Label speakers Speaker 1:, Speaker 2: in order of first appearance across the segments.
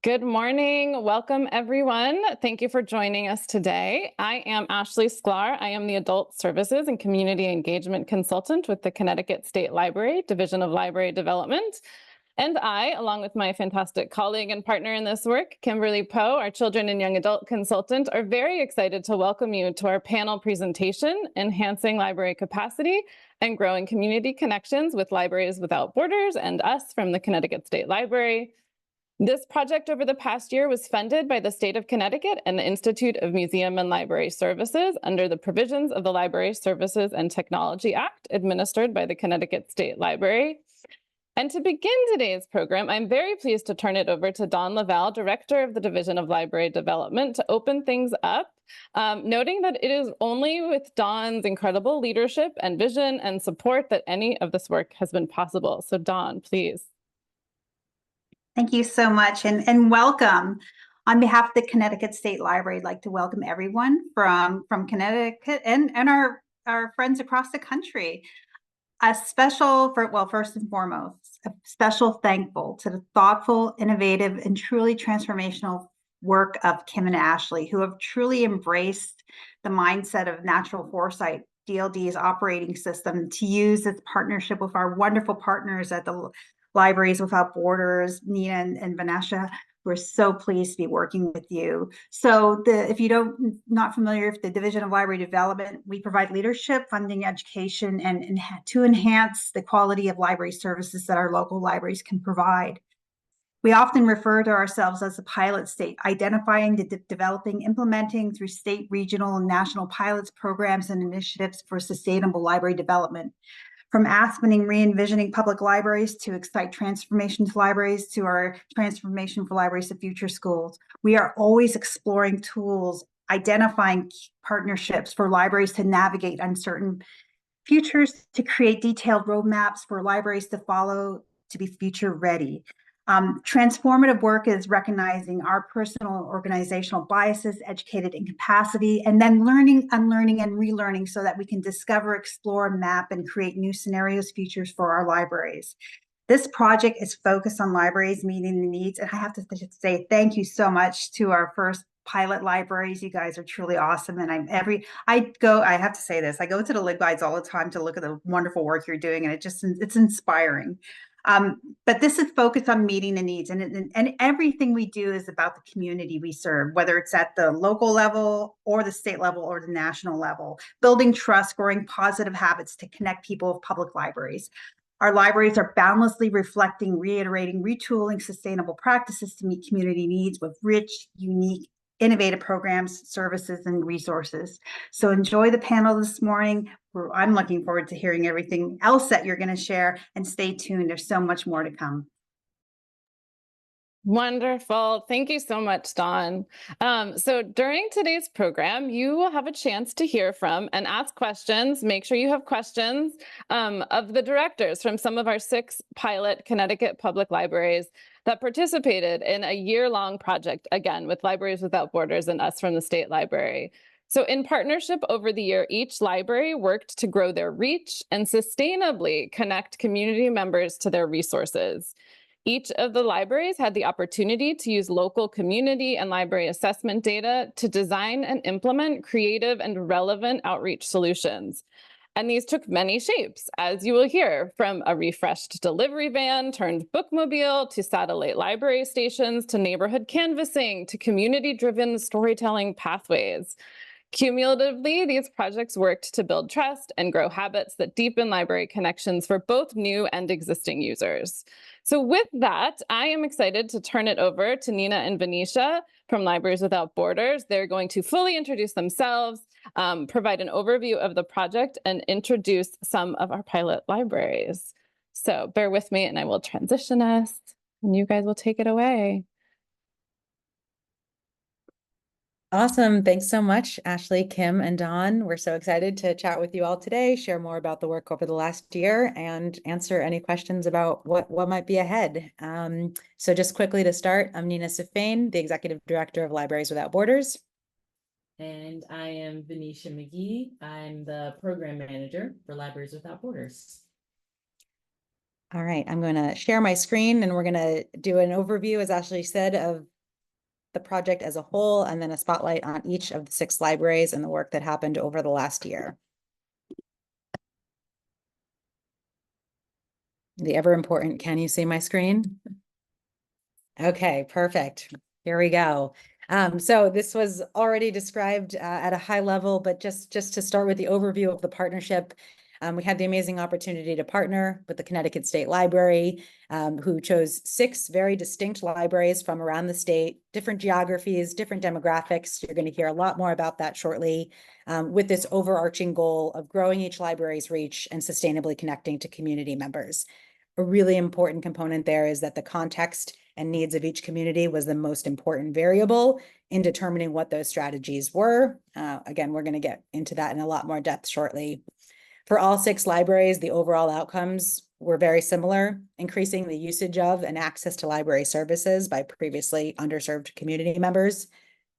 Speaker 1: Good morning. Welcome, everyone. Thank you for joining us today. I am Ashley Sklar. I am the Adult Services and Community Engagement Consultant with the Connecticut State Library, Division of Library Development. And I, along with my fantastic colleague and partner in this work, Kimberly Poe, our Children and Young Adult Consultant, are very excited to welcome you to our panel presentation, Enhancing Library Capacity and Growing Community Connections with Libraries Without Borders and us from the Connecticut State Library. This project over the past year was funded by the state of Connecticut and the Institute of Museum and Library Services under the provisions of the Library Services and Technology Act, administered by the Connecticut State Library. And to begin today's program, I'm very pleased to turn it over to Dawn Lavelle, Director of the Division of Library Development, to open things up, noting that it is only with Dawn's incredible leadership and vision and support that any of this work has been possible. So Dawn, please.
Speaker 2: Thank you so much, and welcome. On behalf of the Connecticut State Library, I'd like to welcome everyone from Connecticut and our friends across the country. First and foremost, a special thankful to the thoughtful, innovative, and truly transformational work of Kim and Ashley, who have truly embraced the mindset of natural foresight, DLD's operating system, to use its partnership with our wonderful partners at the Libraries Without Borders, Nina and Vanessa. We're so pleased to be working with you. So if you not familiar with the Division of Library Development, we provide leadership, funding, education, and to enhance the quality of library services that our local libraries can provide. We often refer to ourselves as a pilot state, identifying, developing, implementing through state, regional, and national pilots, programs, and initiatives for sustainable library development. From aspening, re-envisioning public libraries to excite transformation to libraries to our transformation for libraries of future schools. We are always exploring tools, identifying partnerships for libraries to navigate uncertain futures, to create detailed roadmaps for libraries to follow to be future ready. Transformative work is recognizing our personal organizational biases, educated in capacity, and then learning, unlearning, and relearning so that we can discover, explore, map, and create new scenarios, futures for our libraries. This project is focused on libraries meeting the needs, and I have to say thank you so much to our first pilot libraries. You guys are truly awesome, and I have to say this, I go to the LibGuides all the time to look at the wonderful work you're doing, and it's inspiring. But this is focused on meeting the needs, and everything we do is about the community we serve, whether it's at the local level or the state level or the national level, building trust, growing positive habits to connect people with public libraries. Our libraries are boundlessly reflecting, reiterating, retooling sustainable practices to meet community needs with rich, unique, innovative programs, services, and resources. So enjoy the panel this morning. I'm looking forward to hearing everything else that you're going to share, and stay tuned. There's so much more to come.
Speaker 1: Wonderful. Thank you so much, Dawn. So during today's program, you will have a chance to hear from and ask questions. Make sure you have questions of the directors from some of our 6 pilot Connecticut public libraries that participated in a year-long project, again, with Libraries Without Borders and us from the State Library. So in partnership over the year, each library worked to grow their reach and sustainably connect community members to their resources. Each of the libraries had the opportunity to use local community and library assessment data to design and implement creative and relevant outreach solutions. And these took many shapes, as you will hear, from a refreshed delivery van turned bookmobile to satellite library stations to neighborhood canvassing to community-driven storytelling pathways. Cumulatively, these projects worked to build trust and grow habits that deepen library connections for both new and existing users. So with that, I am excited to turn it over to Nina and Venetia from Libraries Without Borders. They're going to fully introduce themselves, provide an overview of the project, and introduce some of our pilot libraries. So bear with me and I will transition us, and you guys will take it away.
Speaker 3: Awesome. Thanks so much, Ashley, Kim, and Dawn. We're so excited to chat with you all today, share more about the work over the last year, and answer any questions about what might be ahead. So just quickly to start, I'm Nina Safane, the Executive Director of Libraries Without Borders.
Speaker 4: And I am Venetia McGee. I'm the Program Manager for Libraries Without Borders.
Speaker 3: All right, I'm going to share my screen, and we're going to do an overview, as Ashley said, of the project as a whole, and then a spotlight on each of the 6 libraries and the work that happened over the last year. The ever important, can you see my screen? Okay, perfect. Here we go. So this was already described at a high level, but just to start with the overview of the partnership, we had the amazing opportunity to partner with the Connecticut State Library, who chose 6 very distinct libraries from around the state, different geographies, different demographics. You're going to hear a lot more about that shortly, with this overarching goal of growing each library's reach and sustainably connecting to community members. A really important component there is that the context and needs of each community was the most important variable in determining what those strategies were. Again, we're going to get into that in a lot more depth shortly. For all 6 libraries, the overall outcomes were very similar, increasing the usage of and access to library services by previously underserved community members,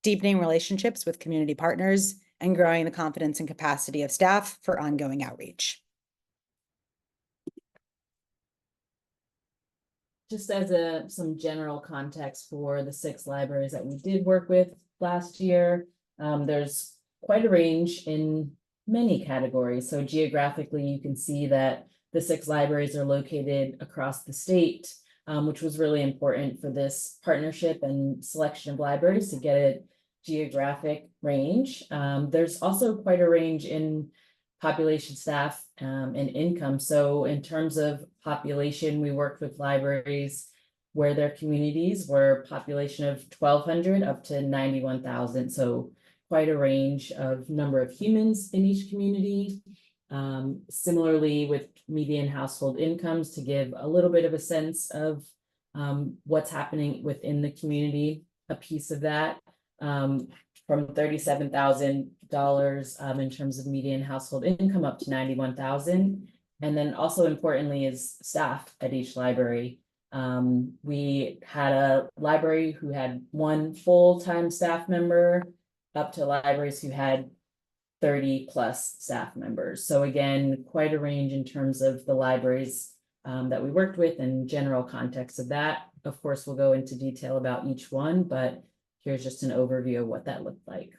Speaker 3: deepening relationships with community partners, and growing the confidence and capacity of staff for ongoing outreach.
Speaker 4: Just as some general context for the 6 libraries that we did work with last year, there's quite a range in many categories. So geographically, you can see that the 6 libraries are located across the state, which was really important for this partnership and selection of libraries to get a geographic range. There's also quite a range in population, staff, and income. So in terms of population, we worked with libraries where their communities were population of 1,200 up to 91,000. So quite a range of number of humans in each community. Similarly with median household incomes, to give a little bit of a sense of what's happening within the community, a piece of that. From $37,000 in terms of median household income up to 91,000. And then also importantly is staff at each library. We had a library who had 1 full-time staff member up to libraries who had 30 plus staff members. So again, quite a range in terms of the libraries that we worked with and general context of that. Of course, we'll go into detail about each one, but here's just an overview of what that looked like.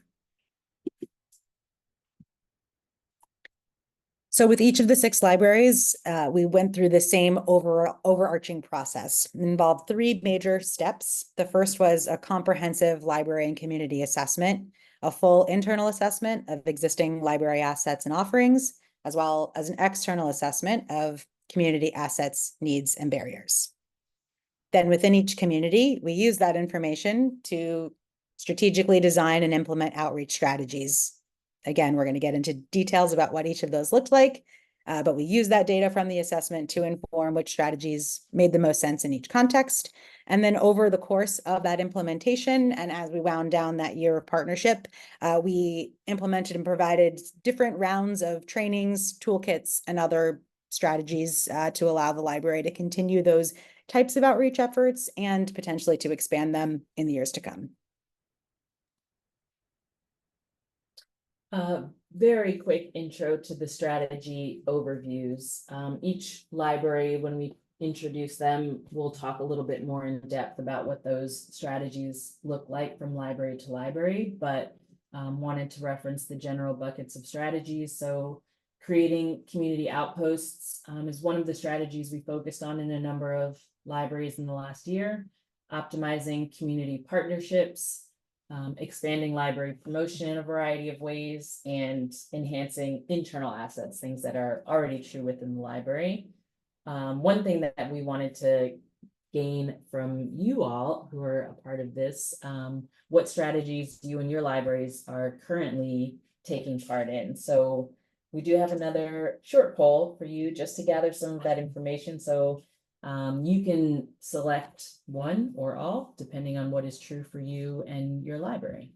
Speaker 3: So with each of the 6 libraries, we went through the same overarching process. It involved 3 major steps. The first was a comprehensive library and community assessment, a full internal assessment of existing library assets and offerings, as well as an external assessment of community assets, needs, and barriers. Then within each community, we use that information to strategically design and implement outreach strategies. Again, we're going to get into details about what each of those looked like, but we use that data from the assessment to inform which strategies made the most sense in each context. And then over the course of that implementation, and as we wound down that year of partnership, we implemented and provided different rounds of trainings, toolkits, and other strategies to allow the library to continue those types of outreach efforts and potentially to expand them in the years to come.
Speaker 4: Very quick intro to the strategy overviews. Each library, when we introduce them, we'll talk a little bit more in depth about what those strategies look like from library to library, but wanted to reference the general buckets of strategies. So creating community outposts is one of the strategies we focused on in a number of libraries in the last year. Optimizing community partnerships, expanding library promotion in a variety of ways, and enhancing internal assets, things that are already true within the library. One thing that we wanted to gain from you all who are a part of this, what strategies you and your libraries are currently taking part in. So we do have another short poll for you just to gather some of that information. So you can select one or all, depending on what is true for you and your library.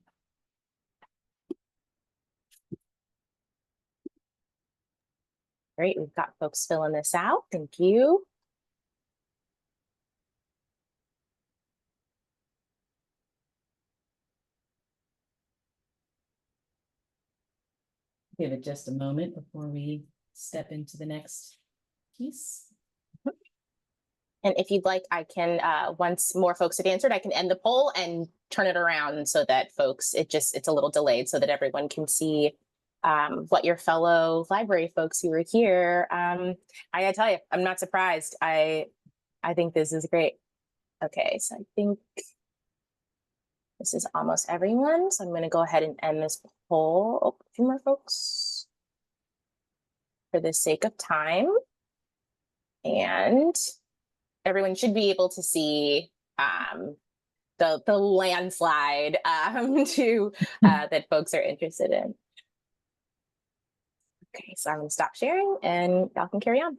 Speaker 5: Great, we've got folks filling this out. Thank you.
Speaker 4: Give it just a moment before we step into the next piece.
Speaker 5: And if you'd like, I can, once more folks have answered, I can end the poll and turn it around so that folks, it's a little delayed so that everyone can see what your fellow library folks who were here. I gotta tell you, I'm not surprised. I think this is great. Okay, so I think this is almost everyone. So I'm going to go ahead and end this poll. Oh, a few more folks for the sake of time. And everyone should be able to see the landslide that folks are interested in. Okay, so I'm going to stop sharing and y'all can carry on.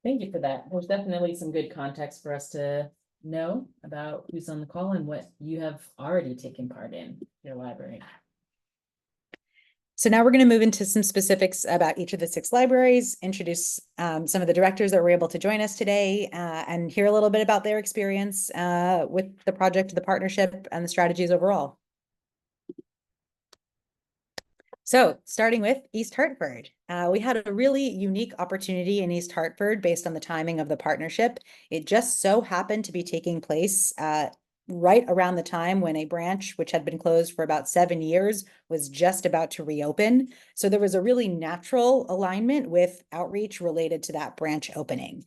Speaker 4: Thank you for that. There's definitely some good context for us to know about who's on the call and what you have already taken part in your library.
Speaker 3: So now we're going to move into some specifics about each of the 6 libraries, introduce some of the directors that were able to join us today, and hear a little bit about their experience with the project, the partnership, and the strategies overall. So starting with East Hartford, we had a really unique opportunity in East Hartford based on the timing of the partnership. It just so happened to be taking place right around the time when a branch, which had been closed for about 7 years, was just about to reopen. So there was a really natural alignment with outreach related to that branch opening.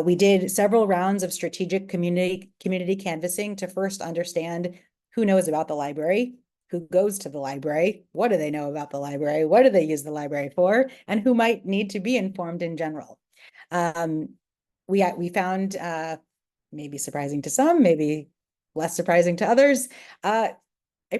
Speaker 3: We did several rounds of strategic community canvassing to first understand who knows about the library, who goes to the library, what do they know about the library, what do they use the library for, and who might need to be informed in general. We found, maybe surprising to some, maybe less surprising to others, a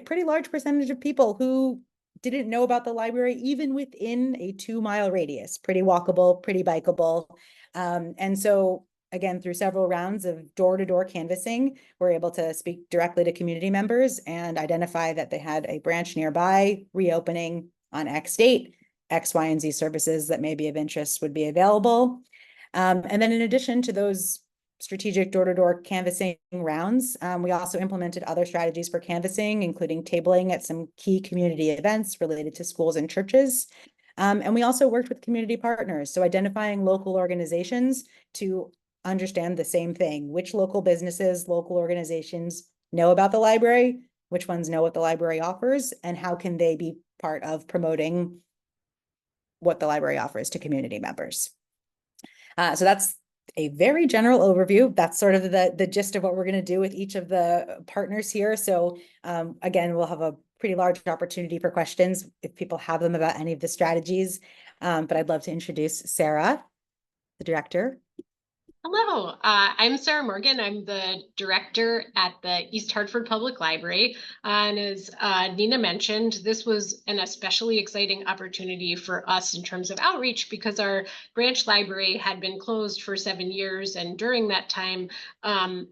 Speaker 3: pretty large percentage of people who didn't know about the library, even within a 2-mile radius, pretty walkable, pretty bikeable. And so again, through several rounds of door-to-door canvassing, we're able to speak directly to community members and identify that they had a branch nearby, reopening on X date, X, Y, and Z services that may be of interest would be available. And then in addition to those strategic door-to-door canvassing rounds, we also implemented other strategies for canvassing, including tabling at some key community events related to schools and churches. And we also worked with community partners, so identifying local organizations to understand the same thing: which local businesses, local organizations know about the library, which ones know what the library offers, and how can they be part of promoting what the library offers to community members. So that's a very general overview. That's sort of the gist of what we're going to do with each of the partners here. So again, we'll have a pretty large opportunity for questions if people have them about any of the strategies. But I'd love to introduce Sarah, the director.
Speaker 6: Hello, I'm Sarah Morgan. I'm the director at the East Hartford Public Library. And as Nina mentioned, this was an especially exciting opportunity for us in terms of outreach because our branch library had been closed for 7 years. And during that time,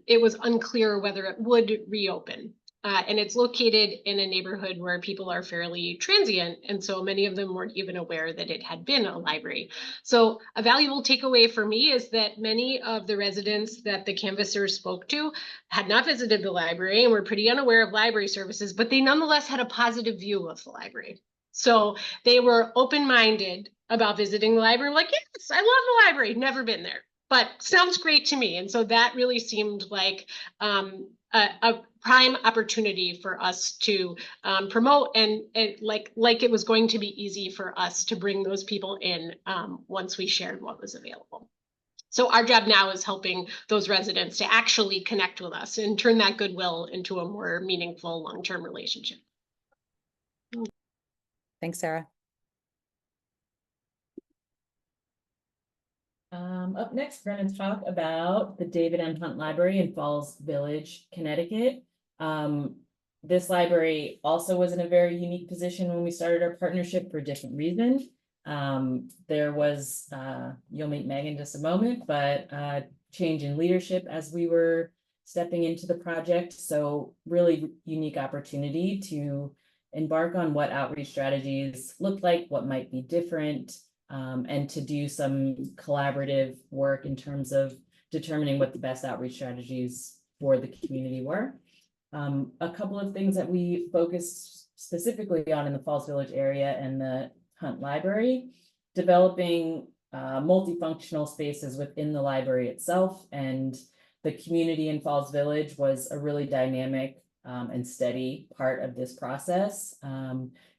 Speaker 6: it was unclear whether it would reopen. And it's located in a neighborhood where people are fairly transient. And so many of them weren't even aware that it had been a library. So a valuable takeaway for me is that many of the residents that the canvassers spoke to had not visited the library and were pretty unaware of library services, but they nonetheless had a positive view of the library. So they were open-minded about visiting the library, like, yes, I love the library, never been there, but sounds great to me. And so that really seemed like a prime opportunity for us to promote and like it was going to be easy for us to bring those people in once we shared what was available. So our job now is helping those residents to actually connect with us and turn that goodwill into a more meaningful long-term relationship.
Speaker 3: Thanks, Sarah.
Speaker 4: Up next, we're going to talk about the David M. Hunt Library in Falls Village, Connecticut. This library also was in a very unique position when we started our partnership for a different reason. There was, you'll meet Meg in just a moment, but change in leadership as we were stepping into the project. So really unique opportunity to embark on what outreach strategies look like, what might be different, and to do some collaborative work in terms of determining what the best outreach strategies for the community were. A couple of things that we focused specifically on in the Falls Village area and the Hunt Library, developing multifunctional spaces within the library itself and the community in Falls Village was a really dynamic and steady part of this process,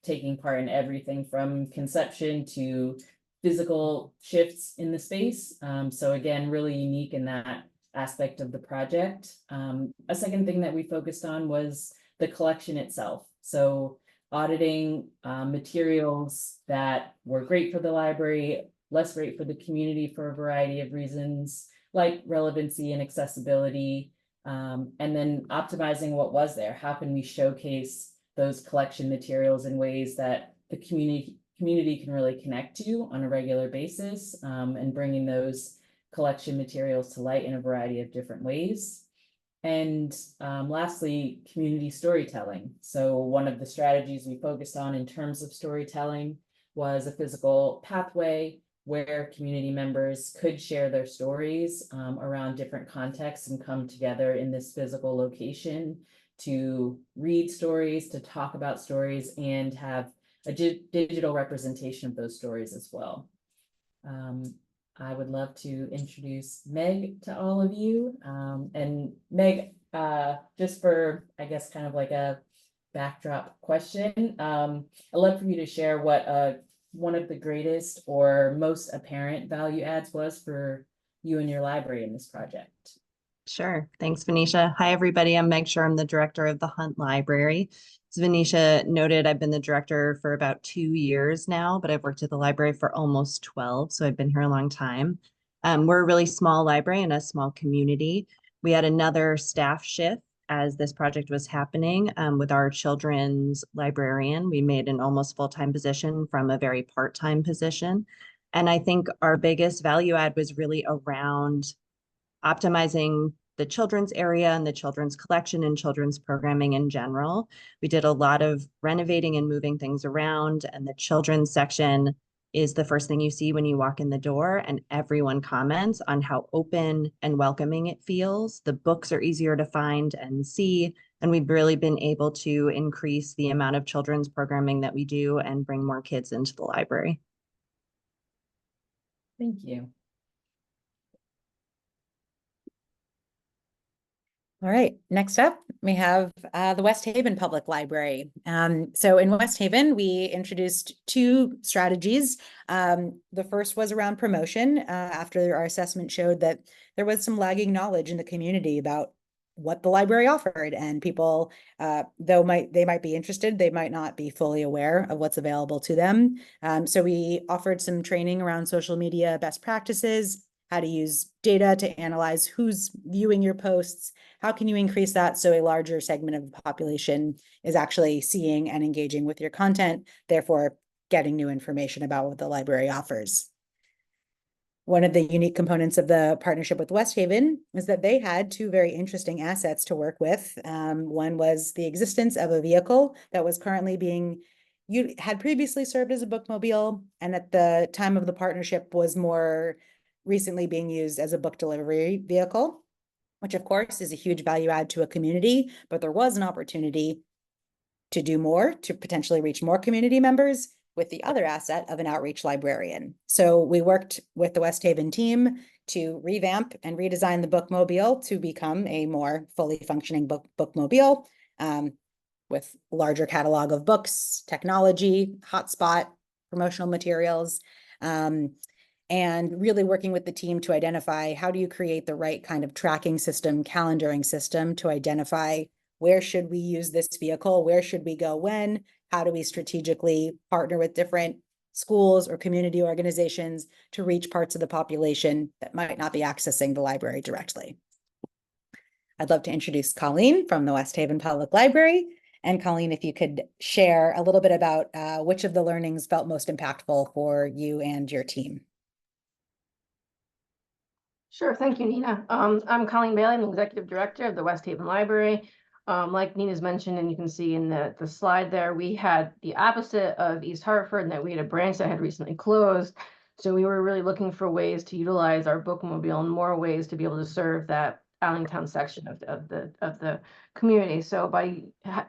Speaker 4: taking part in everything from conception to physical shifts in the space. So again, really unique in that aspect of the project. A second thing that we focused on was the collection itself. So auditing materials that were great for the library, less great for the community for a variety of reasons, like relevancy and accessibility, and then optimizing what was there. How can we showcase those collection materials in ways that the community can really connect to on a regular basis, and bringing those collection materials to light in a variety of different ways. And lastly, community storytelling. So one of the strategies we focused on in terms of storytelling was a physical pathway where community members could share their stories around different contexts and come together in this physical location to read stories, to talk about stories, and have a digital representation of those stories as well. I would love to introduce Meg to all of you. And Meg, just for, I guess, kind of like a backdrop question, I'd love for you to share what one of the greatest or most apparent value adds was for you and your library in this project.
Speaker 7: Sure. Thanks, Venetia. Hi, everybody. I'm Meg Scher. I'm the director of the Hunt Library. As Venetia noted, I've been the director for about 2 years now, but I've worked at the library for almost 12, so I've been here a long time. We're a really small library and a small community. We had another staff shift as this project was happening with our children's librarian. We made an almost full-time position from a very part-time position. And I think our biggest value add was really around optimizing the children's area and the children's collection and children's programming in general. We did a lot of renovating and moving things around, and the children's section is the first thing you see when you walk in the door, and everyone comments on how open and welcoming it feels. The books are easier to find and see, and we've really been able to increase the amount of children's programming that we do and bring more kids into the library.
Speaker 4: Thank you.
Speaker 3: All right, next up, we have the West Haven Public Library. So in West Haven, we introduced 2 strategies. The first was around promotion, after our assessment showed that there was some lagging knowledge in the community about what the library offered, and people, though they might be interested, they might not be fully aware of what's available to them. So we offered some training around social media best practices, how to use data to analyze who's viewing your posts. How can you increase that so a larger segment of the population is actually seeing and engaging with your content, therefore getting new information about what the library offers? One of the unique components of the partnership with West Haven is that they had 2 very interesting assets to work with. One was the existence of a vehicle that was currently had previously served as a bookmobile, and at the time of the partnership was more recently being used as a book delivery vehicle, which of course is a huge value add to a community, but there was an opportunity to do more, to potentially reach more community members with the other asset of an outreach librarian. So we worked with the West Haven team to revamp and redesign the bookmobile to become a more fully functioning bookmobile with larger catalog of books, technology, hotspot, promotional materials, and really working with the team to identify how do you create the right kind of tracking system, calendaring system to identify where should we use this vehicle, where should we go when, how do we strategically partner with different schools or community organizations to reach parts of the population that might not be accessing the library directly. I'd love to introduce Colleen from the West Haven Public Library. And Colleen, if you could share a little bit about which of the learnings felt most impactful for you and your team.
Speaker 8: Sure, thank you, Nina. I'm Colleen Bailey, I'm the Executive Director of the West Haven Library. Like Nina's mentioned, and you can see in the slide there, we had the opposite of East Hartford, and that we had a branch that had recently closed. So we were really looking for ways to utilize our bookmobile in more ways to be able to serve that Allentown section of the community. So by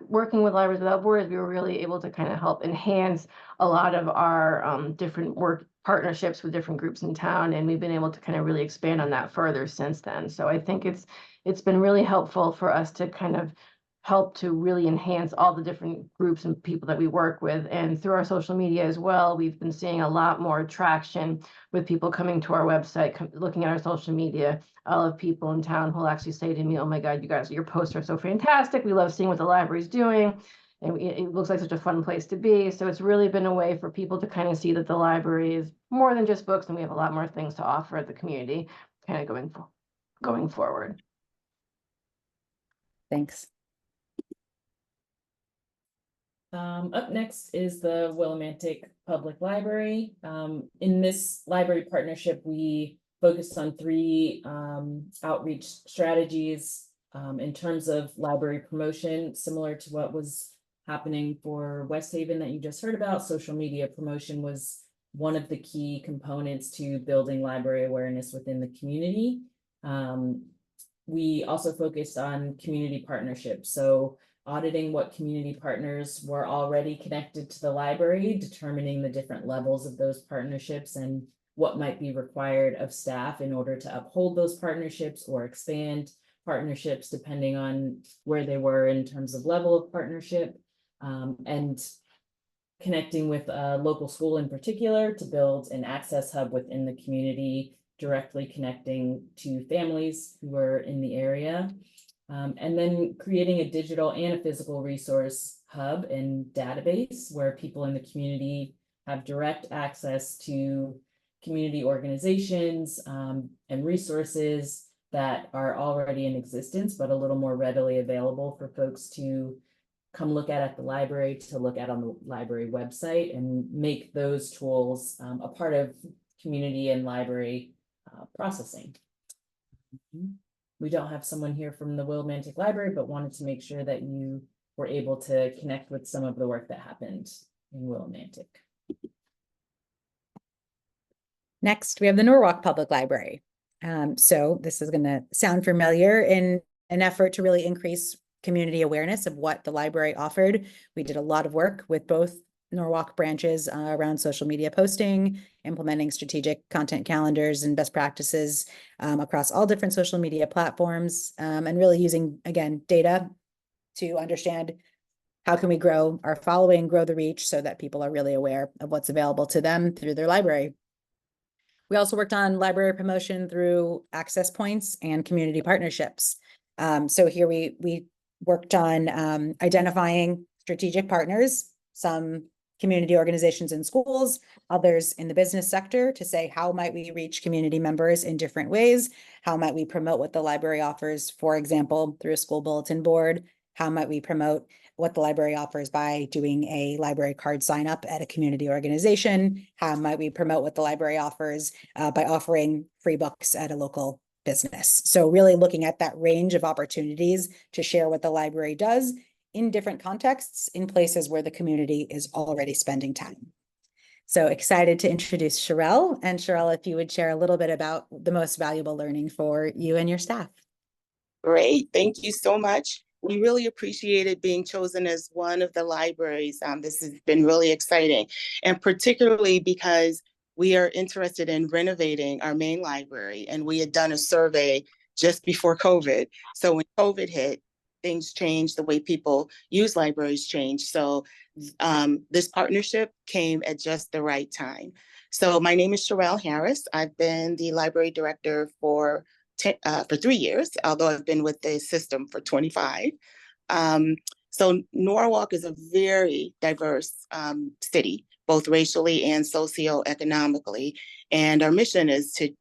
Speaker 8: working with Libraries Without Borders, we were really able to kind of help enhance a lot of our different work partnerships with different groups in town, and we've been able to kind of really expand on that further since then. So I think it's been really helpful for us to kind of help to really enhance all the different groups and people that we work with. And through our social media as well, we've been seeing a lot more traction with people coming to our website, looking at our social media. All of people in town who will actually say to me, "Oh my God, you guys, your posts are so fantastic. We love seeing what the library's doing. And it looks like such a fun place to be." So it's really been a way for people to kind of see that the library is more than just books, and we have a lot more things to offer the community kind of going forward.
Speaker 3: Thanks.
Speaker 4: Up next is the Willimantic Public Library. In this library partnership, we focused on 3 outreach strategies in terms of library promotion, similar to what was happening for West Haven that you just heard about. Social media promotion was one of the key components to building library awareness within the community. We also focused on community partnerships. So auditing what community partners were already connected to the library, determining the different levels of those partnerships and what might be required of staff in order to uphold those partnerships or expand partnerships depending on where they were in terms of level of partnership, and connecting with a local school in particular to build an access hub within the community, directly connecting to families who are in the area. And then creating a digital and a physical resource hub and database where people in the community have direct access to community organizations and resources that are already in existence, but a little more readily available for folks to come look at the library, to look at on the library website, and make those tools a part of community and library processing. We don't have someone here from the Willimantic Library, but wanted to make sure that you were able to connect with some of the work that happened in Willimantic.
Speaker 3: Next, we have the Norwalk Public Library. So this is going to sound familiar. In an effort to really increase community awareness of what the library offered, we did a lot of work with both Norwalk branches around social media posting, implementing strategic content calendars and best practices across all different social media platforms, and really using, again, data to understand how can we grow our following, grow the reach so that people are really aware of what's available to them through their library. We also worked on library promotion through access points and community partnerships. So here we worked on identifying strategic partners, some community organizations in schools, others in the business sector, to say, how might we reach community members in different ways? How might we promote what the library offers, for example, through a school bulletin board? How might we promote what the library offers by doing a library card sign up at a community organization? How might we promote what the library offers by offering free books at a local business? So really looking at that range of opportunities to share what the library does in different contexts, in places where the community is already spending time. So excited to introduce Sherelle. And Sherelle, if you would share a little bit about the most valuable learning for you and your staff.
Speaker 9: Great, thank you so much. We really appreciated being chosen as one of the libraries. This has been really exciting, and particularly because we are interested in renovating our main library, and we had done a survey just before COVID. So when COVID hit, things changed, the way people use libraries changed. So this partnership came at just the right time. So my name is Sherelle Harris. I've been the library director for 3 years, although I've been with the system for 25. So Norwalk is a very diverse city, both racially and socioeconomically. And our mission is to,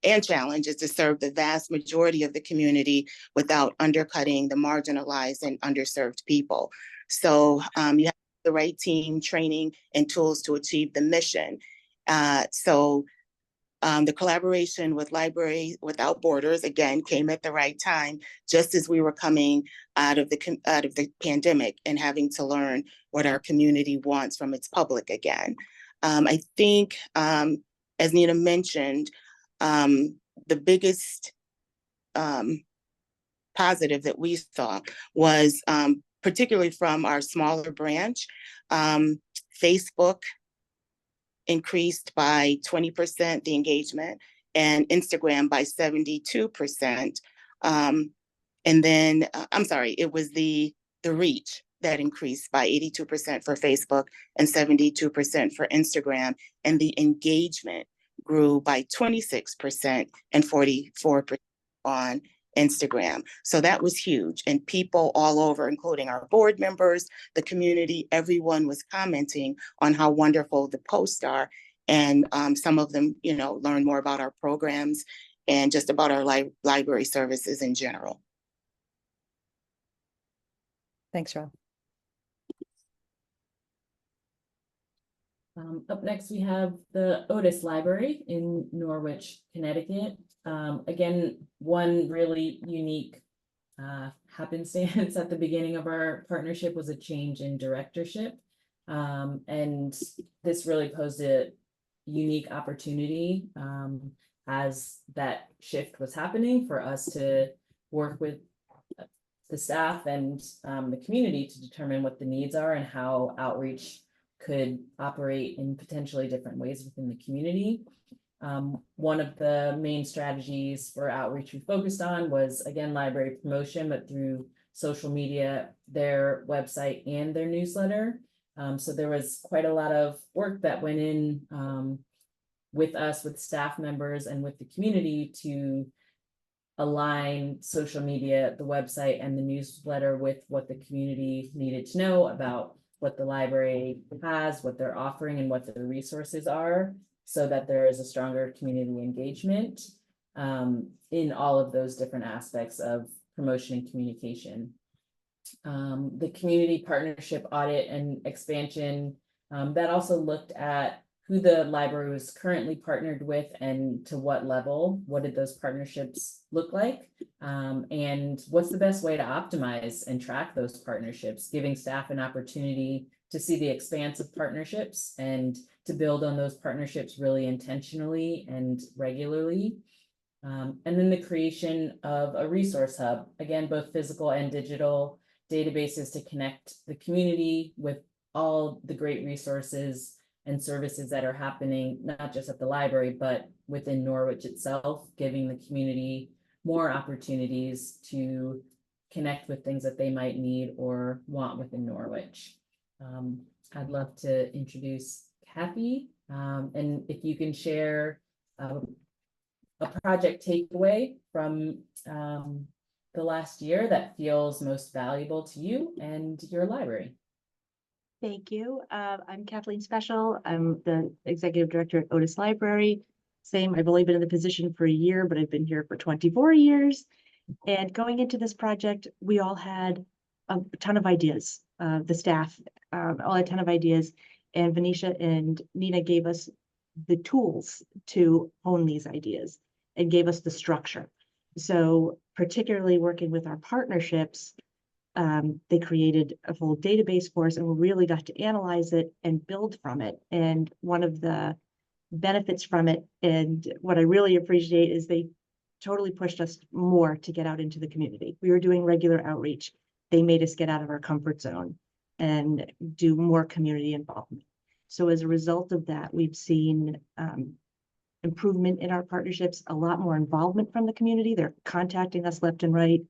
Speaker 9: and challenge is to serve the vast majority of the community without undercutting the marginalized and underserved people. So you have the right team, training, and tools to achieve the mission. The collaboration with Library Without Borders, again, came at the right time, just as we were coming out of the pandemic and having to learn what our community wants from its public again. I think, as Nina mentioned, the biggest positive that we saw was particularly from our smaller branch. Facebook increased by 20% the engagement, and Instagram by 72%. And then, I'm sorry, it was the reach that increased by 82% for Facebook and 72% for Instagram. And the engagement grew by 26% and 44% on Instagram. So that was huge. And people all over, including our board members, the community, everyone was commenting on how wonderful the posts are. And some of them, you know, learn more about our programs and just about our library services in general.
Speaker 3: Thanks, Rob.
Speaker 4: Up next, we have the Otis Library in Norwich, Connecticut. Again, one really unique happenstance at the beginning of our partnership was a change in directorship. And this really posed a unique opportunity as that shift was happening for us to work with the staff and the community to determine what the needs are and how outreach could operate in potentially different ways within the community. One of the main strategies for outreach we focused on was, again, library promotion, but through social media, their website and their newsletter. So there was quite a lot of work that went in with us, with staff members, and with the community to align social media, the website, and the newsletter with what the community needed to know about what the library has, what they're offering, and what their resources are, so that there is a stronger community engagement in all of those different aspects of promotion and communication. The community partnership audit and expansion, that also looked at who the library was currently partnered with and to what level. What did those partnerships look like? And what's the best way to optimize and track those partnerships, giving staff an opportunity to see the expanse of partnerships and to build on those partnerships really intentionally and regularly. And then the creation of a resource hub, again, both physical and digital databases to connect the community with all the great resources and services that are happening, not just at the library, but within Norwich itself, giving the community more opportunities to connect with things that they might need or want within Norwich. I'd love to introduce Kathy, and if you can share a project takeaway from the last year that feels most valuable to you and your library.
Speaker 10: Thank you. I'm Kathleen Special. I'm the executive director at Otis Library. Same, I've only been in the position for a year, but I've been here for 24 years. And going into this project, we all had a ton of ideas. The staff all had a ton of ideas. And Venetia and Nina gave us the tools to hone these ideas and gave us the structure. So particularly working with our partnerships, they created a whole database for us, and we really got to analyze it and build from it. And one of the benefits from it, and what I really appreciate, is they totally pushed us more to get out into the community. We were doing regular outreach. They made us get out of our comfort zone and do more community involvement. So as a result of that, we've seen improvement in our partnerships, a lot more involvement from the community. They're contacting us left and right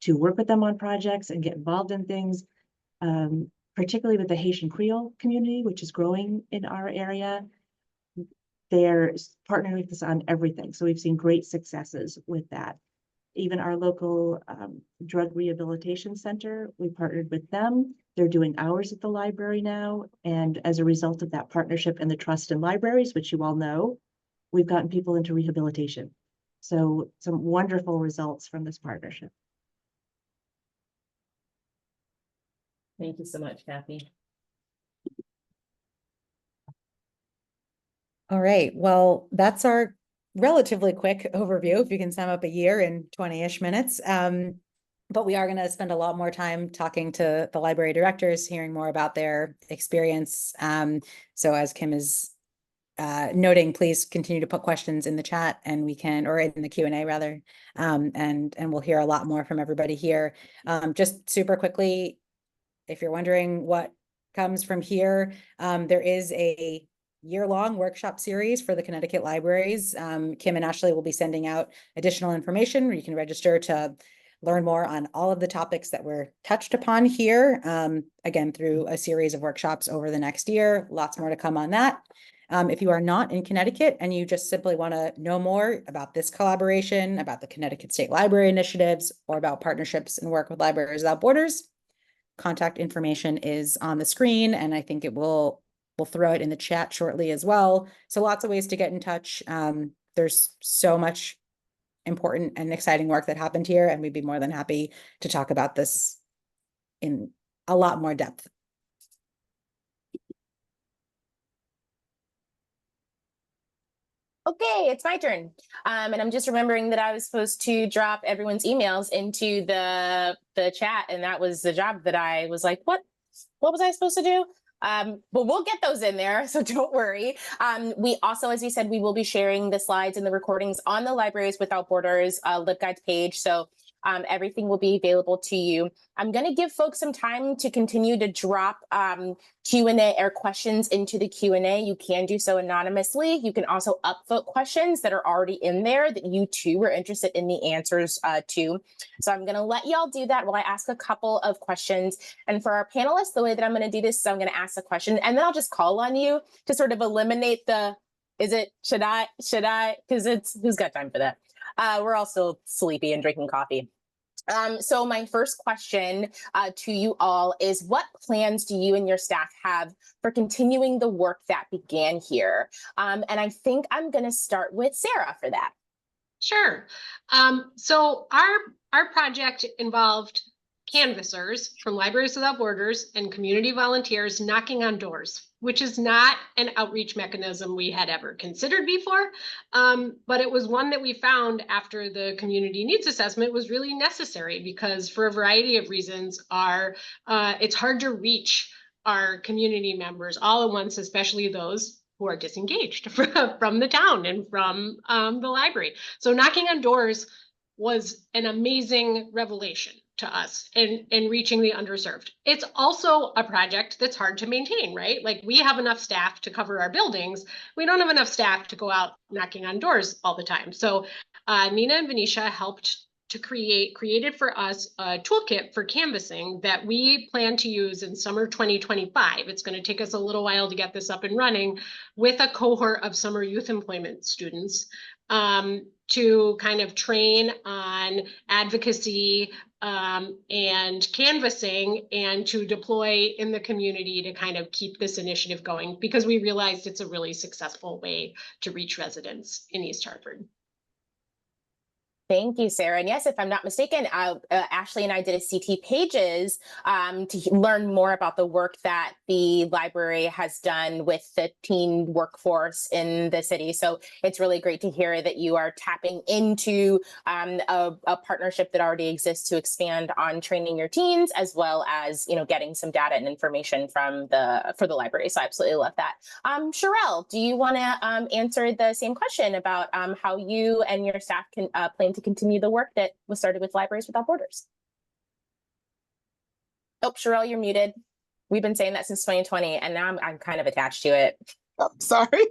Speaker 10: to work with them on projects and get involved in things, particularly with the Haitian Creole community, which is growing in our area. They're partnering with us on everything. So we've seen great successes with that. Even our local drug rehabilitation center, we partnered with them. They're doing hours at the library now. And as a result of that partnership and the trust in libraries, which you all know, we've gotten people into rehabilitation. So some wonderful results from this partnership.
Speaker 4: Thank you so much, Kathy.
Speaker 3: All right, well, that's our relatively quick overview, if you can sum up a year in 20-ish minutes. But we are going to spend a lot more time talking to the library directors, hearing more about their experience. So as Kim has noting, please continue to put questions in the chat and we can, or in the Q&A rather, and we'll hear a lot more from everybody here. Just super quickly, if you're wondering what comes from here, there is a year-long workshop series for the Connecticut libraries. Kim and Ashley will be sending out additional information where you can register to learn more on all of the topics that were touched upon here, again, through a series of workshops over the next year. Lots more to come on that. If you are not in Connecticut and you just simply want to know more about this collaboration, about the Connecticut State Library initiatives, or about partnerships and work with Libraries Without Borders, contact information is on the screen, and I think we'll throw it in the chat shortly as well. So lots of ways to get in touch. There's so much important and exciting work that happened here, and we'd be more than happy to talk about this in a lot more depth.
Speaker 5: Okay, it's my turn. And I'm just remembering that I was supposed to drop everyone's emails into the chat, and that was the job that I was like, what was I supposed to do? But we'll get those in there, so don't worry. We also, as you said, we will be sharing the slides and the recordings on the Libraries Without Borders LibGuides page. So everything will be available to you. I'm going to give folks some time to continue to drop Q&A or questions into the Q&A. You can do so anonymously. You can also upvote questions that are already in there that you too are interested in the answers to. So I'm going to let y'all do that while I ask a couple of questions. And for our panelists, the way that I'm going to do this is I'm going to ask a question and then I'll just call on you to sort of eliminate the, should I, because it's, who's got time for that? We're all still sleepy and drinking coffee. So my first question to you all is, what plans do you and your staff have for continuing the work that began here? And I think I'm going to start with Sarah for that.
Speaker 6: Sure. So our project involved canvassers from Libraries Without Borders and community volunteers knocking on doors, which is not an outreach mechanism we had ever considered before. But it was one that we found after the community needs assessment was really necessary, because for a variety of reasons, it's hard to reach our community members all at once, especially those who are disengaged from the town and from the library. So knocking on doors was an amazing revelation to us in reaching the underserved. It's also a project that's hard to maintain, right? Like, we have enough staff to cover our buildings. We don't have enough staff to go out knocking on doors all the time. So Nina and Venetia helped to created for us a toolkit for canvassing that we plan to use in summer 2025. It's going to take us a little while to get this up and running with a cohort of summer youth employment students to kind of train on advocacy and canvassing, and to deploy in the community to kind of keep this initiative going, because we realized it's a really successful way to reach residents in East Hartford.
Speaker 5: Thank you, Sarah. And yes, if I'm not mistaken, Ashley and I did a CT Pages to learn more about the work that the library has done with the teen workforce in the city. So it's really great to hear that you are tapping into a partnership that already exists to expand on training your teens, as well as, getting some data and information for the library. So I absolutely love that. Sherelle, do you want to answer the same question about how you and your staff can plan to continue the work that was started with Libraries Without Borders? Oh, Sherelle, you're muted. We've been saying that since 2020, and now I'm kind of attached to it.
Speaker 9: Oh, sorry.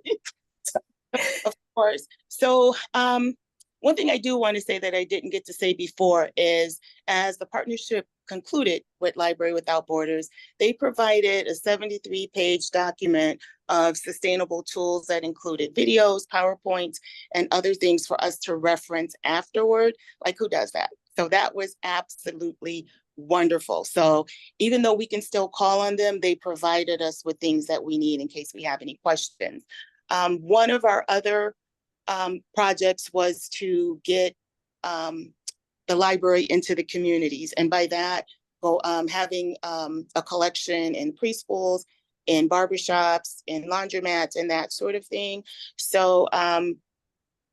Speaker 9: Of course. So one thing I do want to say that I didn't get to say before is, as the partnership concluded with Library Without Borders, they provided a 73-page document of sustainable tools that included videos, PowerPoints, and other things for us to reference afterward. Like, who does that? So that was absolutely wonderful. So even though we can still call on them, they provided us with things that we need in case we have any questions. One of our other projects was to get the library into the communities. And by that, having a collection in preschools, in barbershops, in laundromats, and that sort of thing. So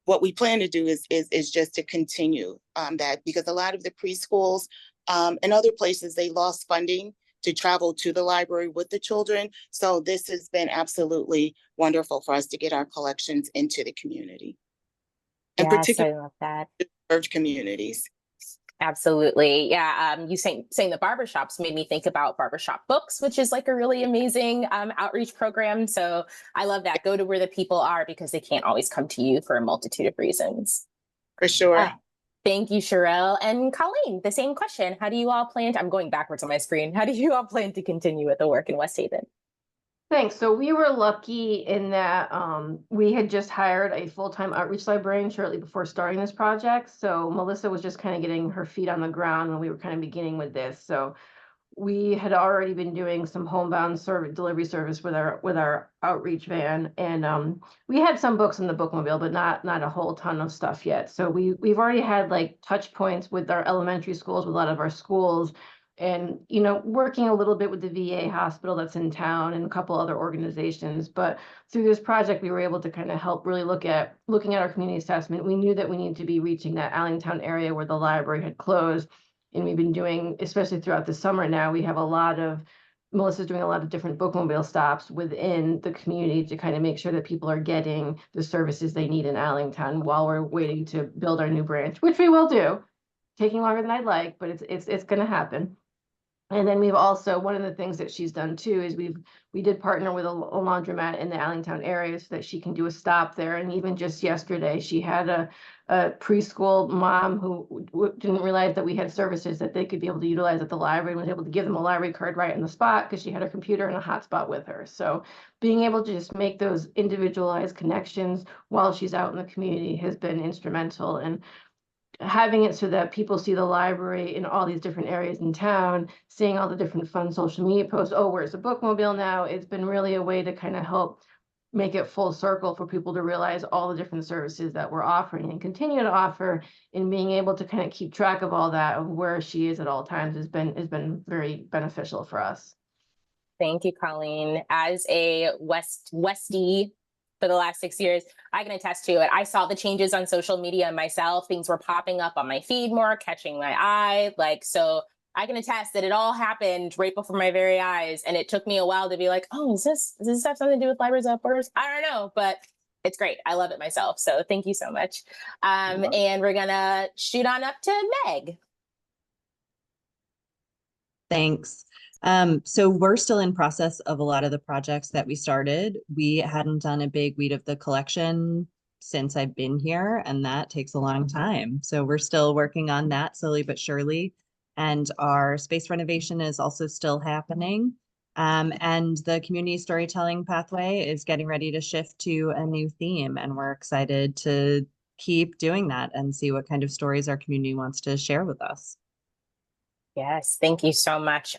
Speaker 9: what we plan to do is just to continue that, because a lot of the preschools and other places, they lost funding to travel to the library with the children. So this has been absolutely wonderful for us to get our collections into the community. And
Speaker 5: Yes, I
Speaker 9: particularly
Speaker 5: love that.
Speaker 9: served communities.
Speaker 5: Absolutely. Yeah. You saying the barbershops made me think about barbershop books, which is like a really amazing outreach program. So I love that. Go to where the people are because they can't always come to you for a multitude of reasons.
Speaker 9: For sure.
Speaker 5: Thank you, Sherelle. And Colleen, the same question. How do you all plan to, I'm going backwards on my screen. How do you all plan to continue with the work in West Haven?
Speaker 8: Thanks. So we were lucky in that we had just hired a full-time outreach librarian shortly before starting this project. So Melissa was just kind of getting her feet on the ground when we were kind of beginning with this. So we had already been doing some homebound delivery service with our outreach van, and we had some books in the bookmobile, but not a whole ton of stuff yet. So we've already had like touch points with our elementary schools, with a lot of our schools, and working a little bit with the VA hospital that's in town and a couple other organizations. But through this project, we were able to kind of help really looking at our community assessment. We knew that we needed to be reaching that Allentown area where the library had closed. And we've been doing, especially throughout the summer now, Melissa's doing a lot of different bookmobile stops within the community to kind of make sure that people are getting the services they need in Allentown while we're waiting to build our new branch, which we will do. Taking longer than I'd like, but it's going to happen. And then we've also, one of the things that she's done too is we did partner with a laundromat in the Allentown area so that she can do a stop there. And even just yesterday, she had a preschool mom who didn't realize that we had services that they could be able to utilize at the library, and was able to give them a library card right on the spot because she had her computer and a hotspot with her. So being able to just make those individualized connections while she's out in the community has been instrumental. And having it so that people see the library in all these different areas in town, seeing all the different fun social media posts. Oh, where's the bookmobile now? It's been really a way to kind of help make it full circle for people to realize all the different services that we're offering and continue to offer, and being able to kind of keep track of all that, of where she is at all times, has been very beneficial for us.
Speaker 5: Thank you, Colleen. As a Westie for the last 6 years, I can attest to it. I saw the changes on social media myself. Things were popping up on my feed more, catching my eye. So I can attest that it all happened right before my very eyes. And it took me a while to be like, oh, does this have something to do with libraries upwards? I don't know, but it's great. I love it myself. So thank you so much. And we're gonna shoot on up to Meg.
Speaker 7: Thanks. So we're still in process of a lot of the projects that we started. We hadn't done a big weed of the collection since I've been here, and that takes a long time. So we're still working on that slowly but surely. And our space renovation is also still happening. And the community storytelling pathway is getting ready to shift to a new theme. And we're excited to keep doing that and see what kind of stories our community wants to share with us.
Speaker 5: Yes, thank you so much.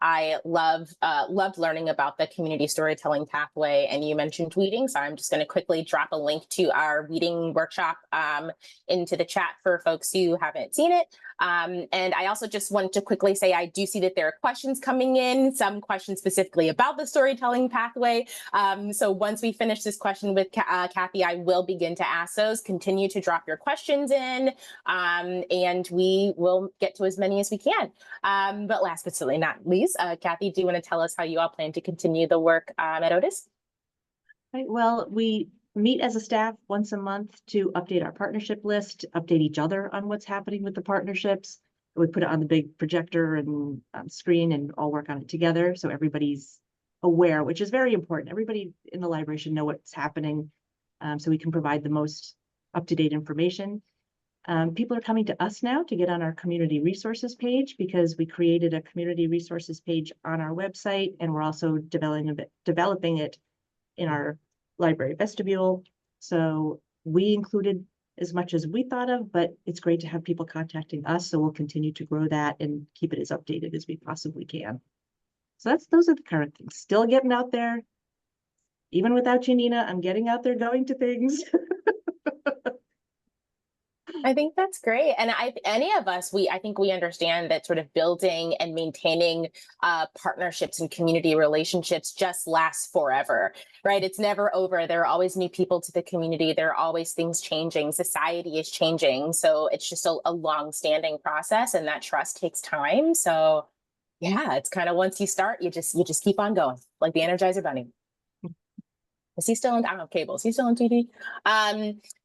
Speaker 5: I loved learning about the community storytelling pathway, and you mentioned tweeting, so I'm just going to quickly drop a link to our reading workshop into the chat for folks who haven't seen it. And I also just want to quickly say I do see that there are questions coming in, some questions specifically about the storytelling pathway. So once we finish this question with Kathy, I will begin to ask those. Continue to drop your questions in, and we will get to as many as we can. But last but certainly not least, Kathy, do you want to tell us how you all plan to continue the work at Otis?
Speaker 10: Right, well, we meet as a staff once a month to update our partnership list, update each other on what's happening with the partnerships. We put it on the big projector and screen and all work on it together, so everybody's aware, which is very important. Everybody in the library should know what's happening, so we can provide the most up-to-date information. People are coming to us now to get on our community resources page, because we created a community resources page on our website, and we're also developing it in our library vestibule. So we included as much as we thought of, but it's great to have people contacting us. So we'll continue to grow that and keep it as updated as we possibly can. So those are the current things. Still getting out there. Even without you, Nina, I'm getting out there, going to things.
Speaker 5: I think that's great. And any of us, I think we understand that sort of building and maintaining partnerships and community relationships just lasts forever, right? It's never over. There are always new people to the community. There are always things changing. Society is changing. So it's just a long-standing process, and that trust takes time. So Yeah, it's kind of once you start, you just keep on going, like the Energizer Bunny. Is he still on? I don't have cable. Is he still on TV?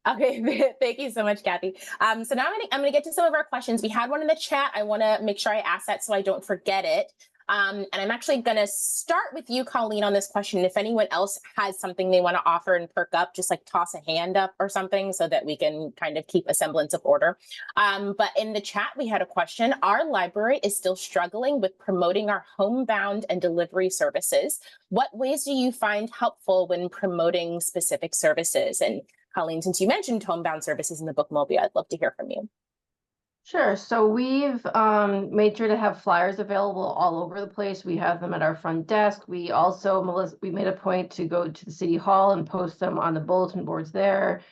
Speaker 5: Okay, thank you so much, Kathy. So now I'm gonna get to some of our questions. We had one in the chat. I want to make sure I ask that so I don't forget it. And I'm actually gonna start with you, Colleen, on this question. If anyone else has something they want to offer and perk up, just like toss a hand up or something so that we can kind of keep a semblance of order. But in the chat, we had a question. Our library is still struggling with promoting our homebound and delivery services. What ways do you find helpful when promoting specific services? And Colleen, since you mentioned homebound services in the bookmobile, I'd love to hear from you.
Speaker 8: Sure. So we've made sure to have flyers available all over the place. We have them at our front desk. We also, Melissa, we made a point to go to the city hall and post them on the bulletin boards there.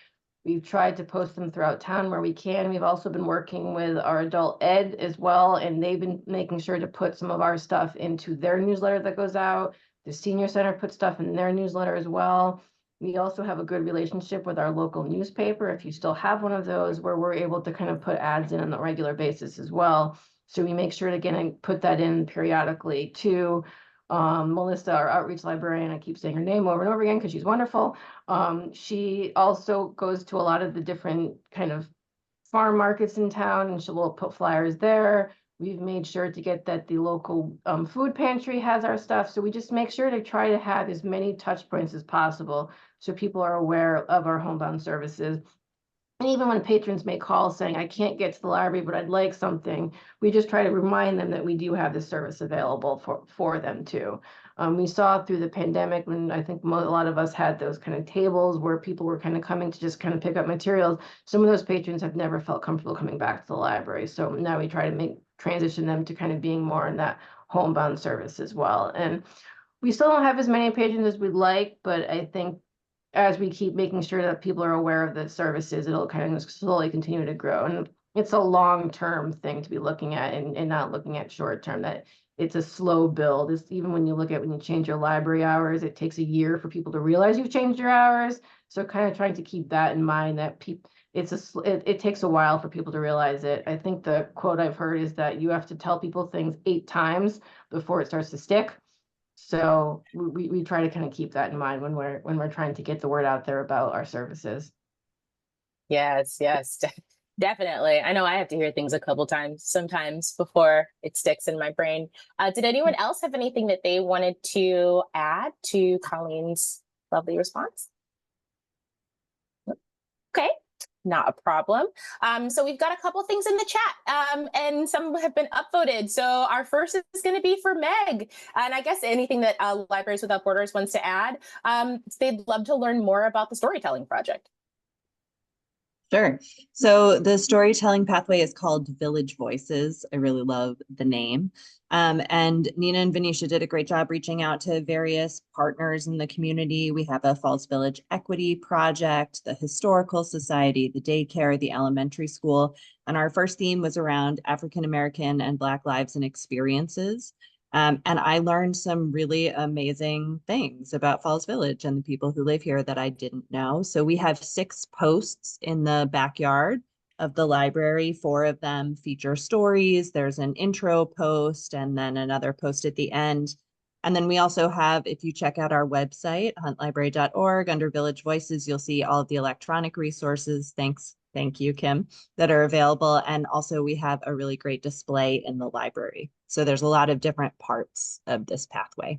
Speaker 8: We've tried to post them throughout town where we can. We've also been working with our adult ed as well, and they've been making sure to put some of our stuff into their newsletter that goes out. The senior center puts stuff in their newsletter as well. We also have a good relationship with our local newspaper, if you still have one of those, where we're able to kind of put ads in on a regular basis as well. So we make sure to again put that in periodically too. Melissa, our outreach librarian, I keep saying her name over and over again because she's wonderful. She also goes to a lot of the different kind of farm markets in town, and she will put flyers there. We've made sure to get that the local food pantry has our stuff. So we just make sure to try to have as many touch points as possible so people are aware of our homebound services. And even when patrons make calls saying, I can't get to the library, but I'd like something, we just try to remind them that we do have this service available for them too. We saw through the pandemic when I think a lot of us had those kind of tables where people were kind of coming to just kind of pick up materials. Some of those patrons have never felt comfortable coming back to the library. So now we try to transition them to kind of being more in that homebound service as well. And we still don't have as many patrons as we'd like, but I think as we keep making sure that people are aware of the services, it'll kind of slowly continue to grow. And it's a long-term thing to be looking at and not looking at short-term, that it's a slow build. It's even when you change your library hours, it takes a year for people to realize you've changed your hours. So kind of trying to keep that in mind, that it takes a while for people to realize it. I think the quote I've heard is that you have to tell people things 8 times before it starts to stick. So we try to kind of keep that in mind when we're trying to get the word out there about our services.
Speaker 5: Yes, definitely. I know I have to hear things a couple times sometimes before it sticks in my brain. Did anyone else have anything that they wanted to add to Colleen's lovely response? Okay. Not a problem. So we've got a couple things in the chat, and some have been upvoted. So our first is going to be for Meg. And I guess anything that Libraries Without Borders wants to add, they'd love to learn more about the storytelling project.
Speaker 7: Sure. So the storytelling pathway is called Village Voices. I really love the name. And Nina and Venetia did a great job reaching out to various partners in the community. We have a Falls Village Equity Project, the Historical Society, the daycare, the elementary school. And our first theme was around African American and Black lives and experiences. And I learned some really amazing things about Falls Village and the people who live here that I didn't know. So we have 6 posts in the backyard of the library. 4 of them feature stories. There's an intro post and then another post at the end. And then we also have, if you check out our website, huntlibrary.org, under Village Voices, you'll see all of the electronic resources. Thank you, Kim, that are available. And also we have a really great display in the library. So there's a lot of different parts of this pathway.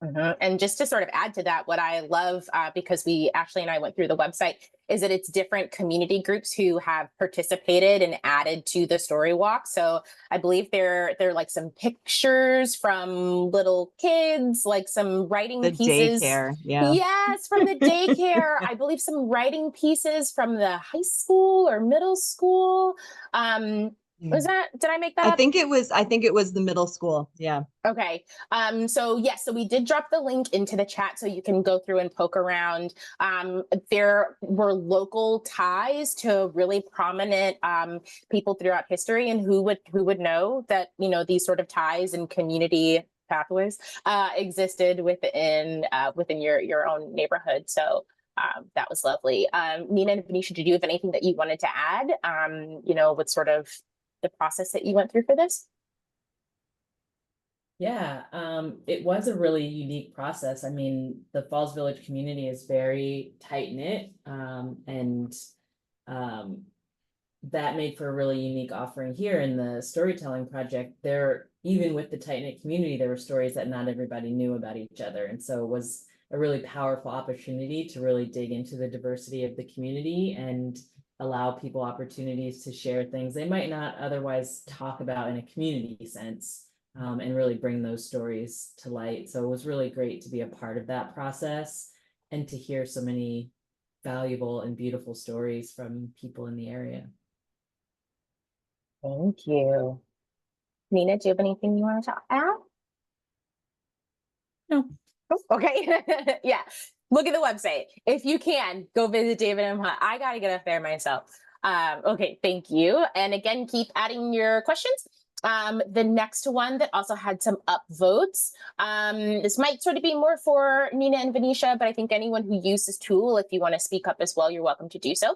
Speaker 5: And just to sort of add to that, what I love, because Ashley and I went through the website, is that it's different community groups who have participated and added to the story walk. So I believe there are like some pictures from little kids, like some writing pieces.
Speaker 7: Daycare, yeah.
Speaker 5: Yes, from the daycare. I believe some writing pieces from the high school or middle school. Did I make that up?
Speaker 7: I think it was the middle school. Yeah.
Speaker 5: Okay. So yes, so we did drop the link into the chat so you can go through and poke around. There were local ties to really prominent people throughout history, and who would know that, these sort of ties and community pathways existed within your own neighborhood. So that was lovely. Nina and Venetia, did you have anything that you wanted to add? With sort of the process that you went through for this?
Speaker 4: Yeah, it was a really unique process. I mean, the Falls Village community is very tight-knit, and that made for a really unique offering here in the storytelling project. Even with the tight-knit community, there were stories that not everybody knew about each other. And so it was a really powerful opportunity to really dig into the diversity of the community and allow people opportunities to share things they might not otherwise talk about in a community sense, and really bring those stories to light. So it was really great to be a part of that process and to hear so many valuable and beautiful stories from people in the area.
Speaker 5: Thank you. Nina, do you have anything you want to add?
Speaker 3: No.
Speaker 5: Oh, okay. Yeah. Look at the website. If you can, go visit David M. Hunt. I got to get up there myself. Okay, thank you. And again, keep adding your questions. The next one that also had some upvotes. This might sort of be more for Nina and Venetia, but I think anyone who uses this tool, if you want to speak up as well, you're welcome to do so.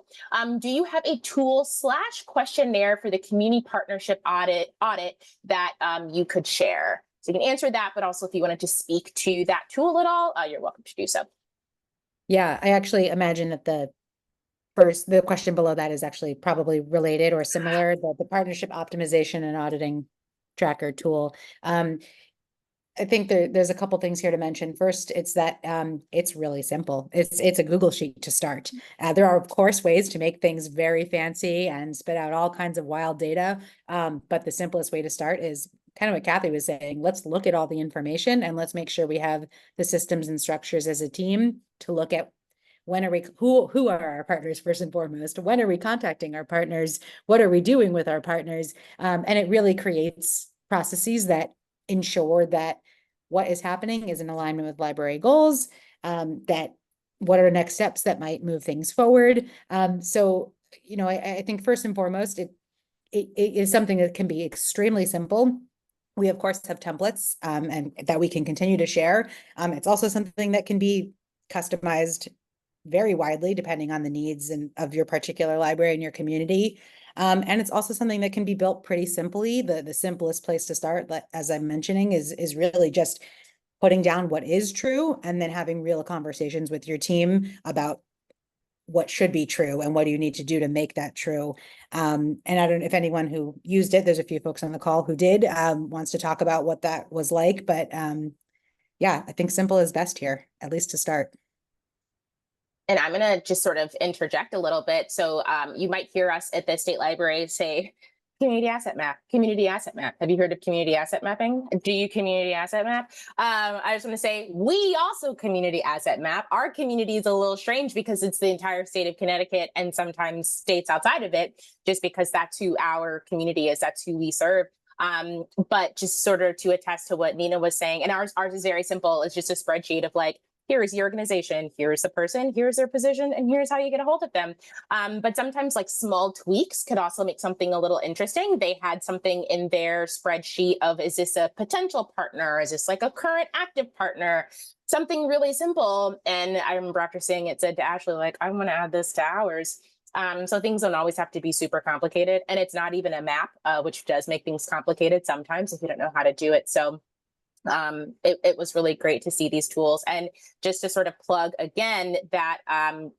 Speaker 5: Do you have a tool/questionnaire for the community partnership audit that you could share? So you can answer that, but also if you wanted to speak to that tool at all, you're welcome to do so.
Speaker 3: Yeah, I actually imagine that the question below that is actually probably related or similar, the partnership optimization and auditing tracker tool. I think there's a couple things here to mention. First, it's that it's really simple. It's a Google sheet to start. There are, of course, ways to make things very fancy and spit out all kinds of wild data. But the simplest way to start is kind of what Kathy was saying. Let's look at all the information and let's make sure we have the systems and structures as a team to look at who are our partners first and foremost? When are we contacting our partners? What are we doing with our partners? And it really creates processes that ensure that what is happening is in alignment with library goals, that what are next steps that might move things forward. So, I think first and foremost, it is something that can be extremely simple. We, of course, have templates and that we can continue to share. It's also something that can be customized very widely depending on the needs of your particular library and your community. And it's also something that can be built pretty simply. The simplest place to start, as I'm mentioning, is really just putting down what is true and then having real conversations with your team about what should be true and what do you need to do to make that true. And I don't know if anyone who used it, there's a few folks on the call who did, wants to talk about what that was like. But yeah, I think simple is best here, at least to start.
Speaker 5: And I'm going to just sort of interject a little bit. So you might hear us at the State Library say, community asset map, community asset map. Have you heard of community asset mapping? Do you community asset map? I just want to say, we also community asset map. Our community is a little strange because it's the entire state of Connecticut and sometimes states outside of it, just because that's who our community is, that's who we serve. But just sort of to attest to what Nina was saying, and ours is very simple. It's just a spreadsheet of like, here is the organization, here's the person, here's their position, and here's how you get a hold of them. But sometimes like small tweaks could also make something a little interesting. They had something in their spreadsheet of, is this a potential partner? Is this like a current active partner? Something really simple. And I remember after saying it, said to Ashley, like, I want to add this to ours. So things don't always have to be super complicated. And it's not even a map, which does make things complicated sometimes if you don't know how to do it. So it was really great to see these tools. And just to sort of plug again that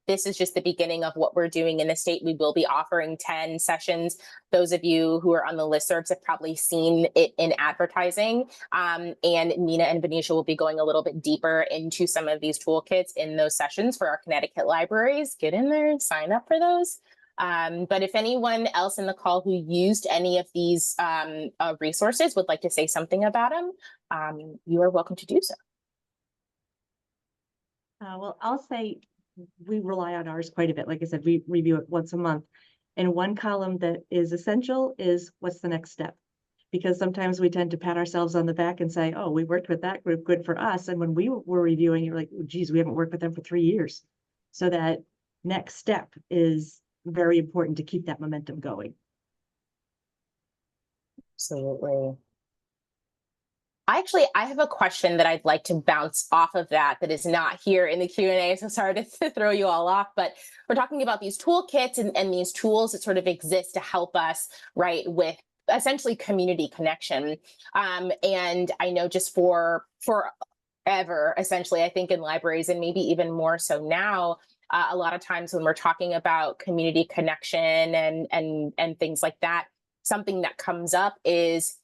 Speaker 5: this is just the beginning of what we're doing in the state. We will be offering 10 sessions. Those of you who are on the listservs have probably seen it in advertising. And Nina and Venetia will be going a little bit deeper into some of these toolkits in those sessions for our Connecticut libraries. Get in there and sign up for those. But if anyone else in the call who used any of these resources would like to say something about them, you are welcome to do so.
Speaker 10: Well, I'll say we rely on ours quite a bit. Like I said, we review it once a month. And one column that is essential is what's the next step? Because sometimes we tend to pat ourselves on the back and say, oh, we worked with that group, good for us. And when we were reviewing, you're like, oh, geez, we haven't worked with them for 3 years. So that next step is very important to keep that momentum going.
Speaker 5: Absolutely. I have a question that I'd like to bounce off of that is not here in the Q&A. So sorry to throw you all off, but we're talking about these toolkits and these tools that sort of exist to help us, right, with essentially community connection. And I know just for forever, essentially, I think in libraries, and maybe even more so now, a lot of times when we're talking about community connection and things like that, something that comes up is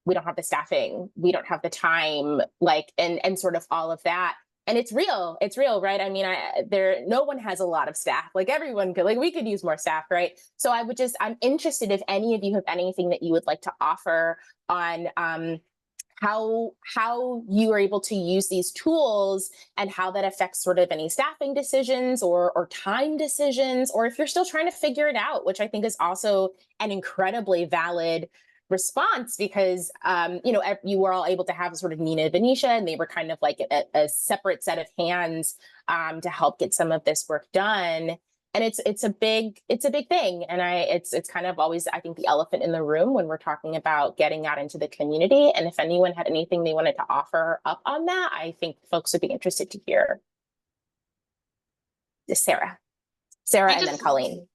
Speaker 5: we don't have the staffing, we don't have the time, like, and sort of all of that. And it's real, right? I mean, no one has a lot of staff. Like everyone could, like, we could use more staff, right? So I'm interested if any of you have anything that you would like to offer on how you are able to use these tools and how that affects sort of any staffing decisions or time decisions, or if you're still trying to figure it out, which I think is also an incredibly valid response, because you were all able to have sort of Nina and Venetia, and they were kind of like a separate set of hands to help get some of this work done. And it's a big thing. And it's kind of always, I think, the elephant in the room when we're talking about getting out into the community. And if anyone had anything they wanted to offer up on that, I think folks would be interested to hear. Sarah, and then Colleen.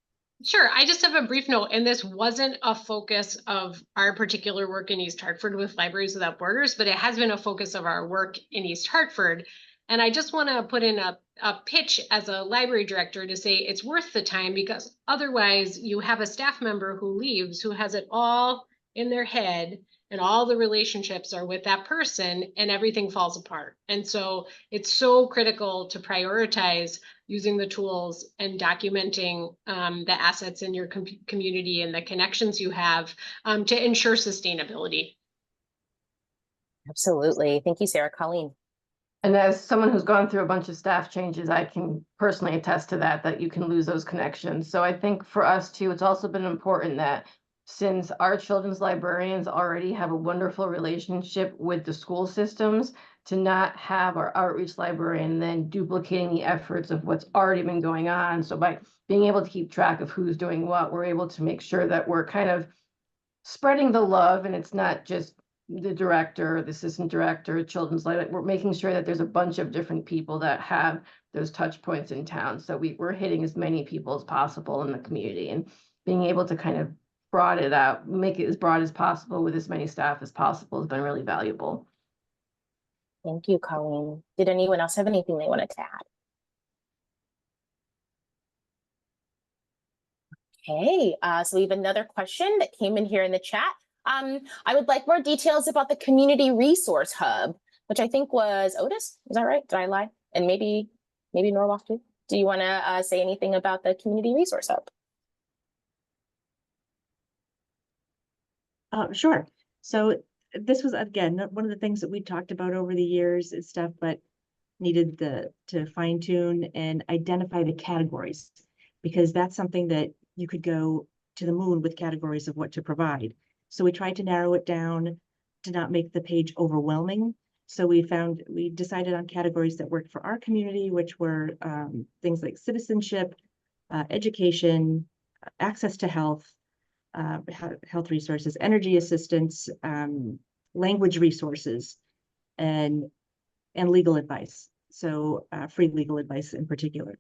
Speaker 6: Sure. I just have a brief note, and this wasn't a focus of our particular work in East Hartford with Libraries Without Borders, but it has been a focus of our work in East Hartford. And I just want to put in a pitch as a library director to say it's worth the time, because otherwise you have a staff member who leaves, who has it all in their head, and all the relationships are with that person, and everything falls apart. And so it's so critical to prioritize using the tools and documenting the assets in your community and the connections you have to ensure sustainability.
Speaker 5: Absolutely. Thank you, Sarah. Colleen.
Speaker 8: And as someone who's gone through a bunch of staff changes, I can personally attest to that you can lose those connections. So I think for us too, it's also been important that since our children's librarians already have a wonderful relationship with the school systems, to not have our outreach librarian then duplicating the efforts of what's already been going on. So by being able to keep track of who's doing what, we're able to make sure that we're kind of spreading the love, and it's not just the director, the assistant director, children's library. We're making sure that there's a bunch of different people that have those touch points in town. So we're hitting as many people as possible in the community, and being able to kind of broaden it out, make it as broad as possible with as many staff as possible has been really valuable.
Speaker 5: Thank you, Colleen. Did anyone else have anything they wanted to add? Okay, so we have another question that came in here in the chat. I would like more details about the Community Resource Hub, which I think was Otis. Is that right? Did I lie? And maybe Norwalk too. Do you want to say anything about the Community Resource Hub?
Speaker 10: Sure. So this was, again, one of the things that we talked about over the years is stuff, but needed to fine tune and identify the categories, because that's something that you could go to the moon with categories of what to provide. So we tried to narrow it down to not make the page overwhelming. So we decided on categories that worked for our community, which were things like citizenship, education, access to health, health resources, energy assistance, language resources, and legal advice. So free legal advice in particular,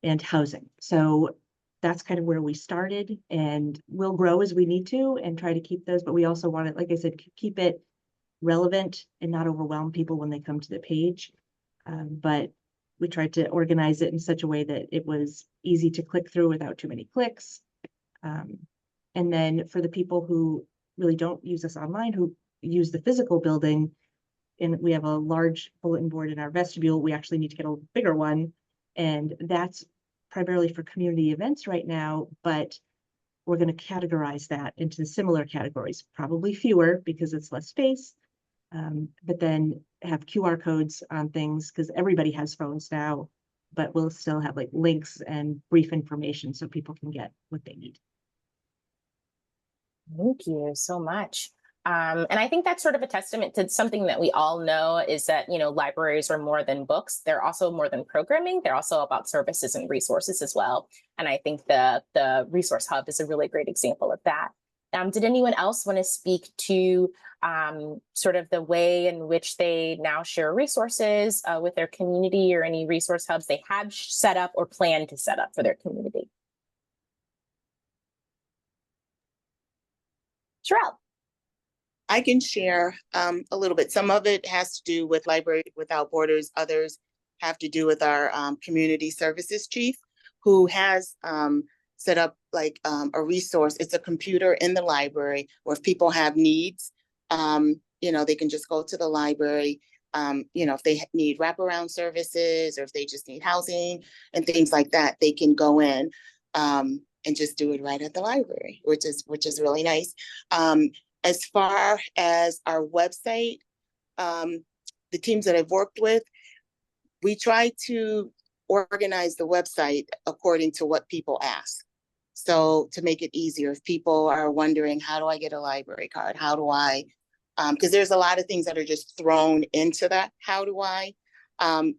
Speaker 10: and housing. So that's kind of where we started, and we'll grow as we need to and try to keep those. But we also want to, like I said, keep it relevant and not overwhelm people when they come to the page. But we tried to organize it in such a way that it was easy to click through without too many clicks. And then for the people who really don't use us online, who use the physical building, and we have a large bulletin board in our vestibule, we actually need to get a bigger one. And that's primarily for community events right now, but we're going to categorize that into similar categories, probably fewer because it's less space, but then have QR codes on things, because everybody has phones now, but we'll still have like links and brief information so people can get what they need.
Speaker 5: Thank you so much. And I think that's sort of a testament to something that we all know, is that, libraries are more than books. They're also more than programming. They're also about services and resources as well. And I think the Resource Hub is a really great example of that. Did anyone else want to speak to sort of the way in which they now share resources with their community, or any resource hubs they have set up or plan to set up for their community? Sherelle.
Speaker 9: I can share a little bit. Some of it has to do with Library Without Borders. Others have to do with our community services chief, who has set up like a resource. It's a computer in the library where if people have needs, you know, they can just go to the library. You know, if they need wraparound services or if they just need housing and things like that, they can go in and just do it right at the library, which is really nice. As far as our website, the teams that I've worked with, we try to organize the website according to what people ask. So to make it easier, if people are wondering, how do I get a library card? How do I, because there's a lot of things that are just thrown into that how do I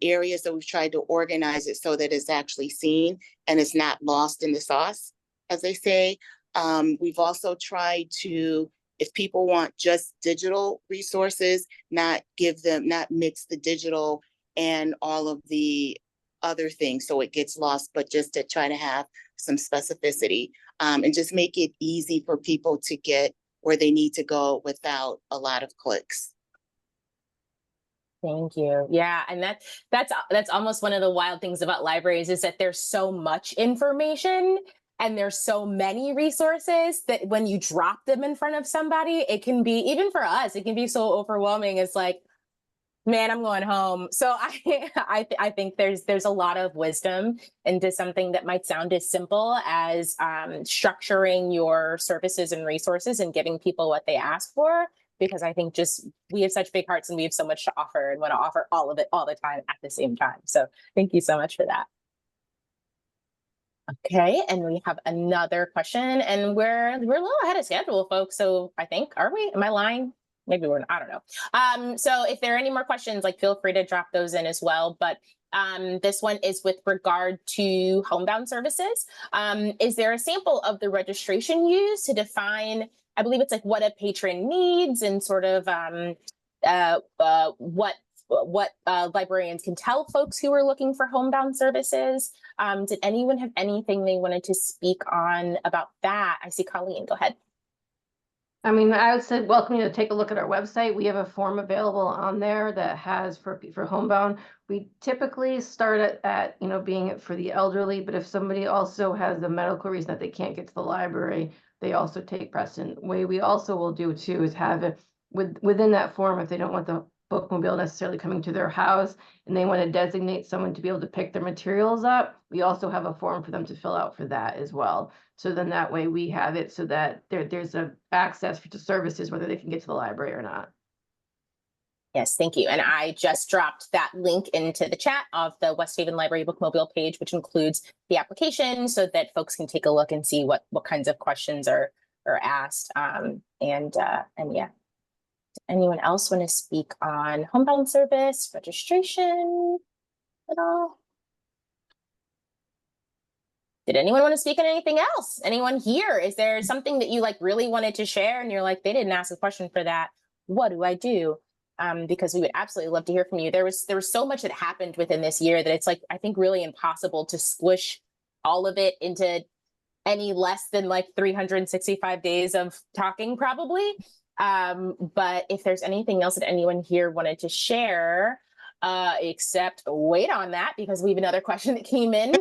Speaker 9: area. So we've tried to organize it so that it's actually seen and it's not lost in the sauce, as they say. We've also tried to, if people want just digital resources, not mix the digital and all of the other things so it gets lost, but just to try to have some specificity and just make it easy for people to get where they need to go without a lot of clicks.
Speaker 5: Thank you. Yeah, and that's almost one of the wild things about libraries is that there's so much information and there's so many resources that when you drop them in front of somebody, it can be, even for us, it can be so overwhelming. It's like, man, I'm going home. So I think there's a lot of wisdom into something that might sound as simple as structuring your services and resources and giving people what they ask for. Because I think just we have such big hearts and we have so much to offer and want to offer all of it all the time at the same time. So thank you so much for that. Okay, and we have another question, and we're a little ahead of schedule, folks. So I think, are we? Am I lying? Maybe we're, I don't know. So if there are any more questions, like feel free to drop those in as well. But this one is with regard to homebound services. Is there a sample of the registration used to define, I believe it's like what a patron needs and sort of what librarians can tell folks who are looking for homebound services? Did anyone have anything they wanted to speak on about that? I see Colleen, go ahead.
Speaker 8: I mean, I would say welcome you to take a look at our website. We have a form available on there that has for homebound. We typically start at you know, being for the elderly, but if somebody also has a medical reason that they can't get to the library, they also take precedent. Way we also will do too is have it within that form if they don't want the bookmobile necessarily coming to their house and they want to designate someone to be able to pick their materials up, we also have a form for them to fill out for that as well. So then that way we have it so that there's a access to services, whether they can get to the library or not.
Speaker 5: Yes, thank you. And I just dropped that link into the chat of the West Haven Library Bookmobile page, which includes the application so that folks can take a look and see what kinds of questions are asked. And yeah. Anyone else want to speak on homebound service registration at all? Did anyone want to speak on anything else? Anyone here? Is there something that you like really wanted to share and you're like, they didn't ask a question for that. What do I do? Because we would absolutely love to hear from you. There was so much that happened within this year that it's like, I think really impossible to squish all of it into any less than like 365 days of talking probably. But if there's anything else that anyone here wanted to share, except wait on that because we have another question that came in.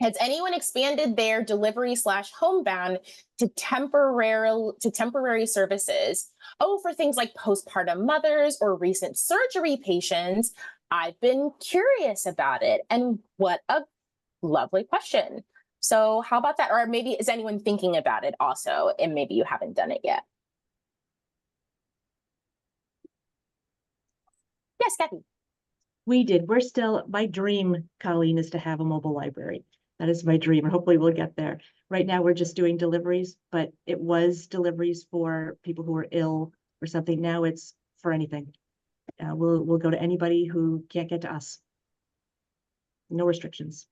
Speaker 5: Has anyone expanded their delivery/homebound to temporary services? Oh, for things like postpartum mothers or recent surgery patients. I've been curious about it. And what a lovely question. So how about that? Or maybe is anyone thinking about it also, and maybe you haven't done it yet? Yes, Kathy.
Speaker 10: We did. We're still, my dream, Colleen, is to have a mobile library. That is my dream, and hopefully we'll get there. Right now, we're just doing deliveries, but it was deliveries for people who are ill or something. Now it's for anything. We'll go to anybody who can't get to us. No restrictions.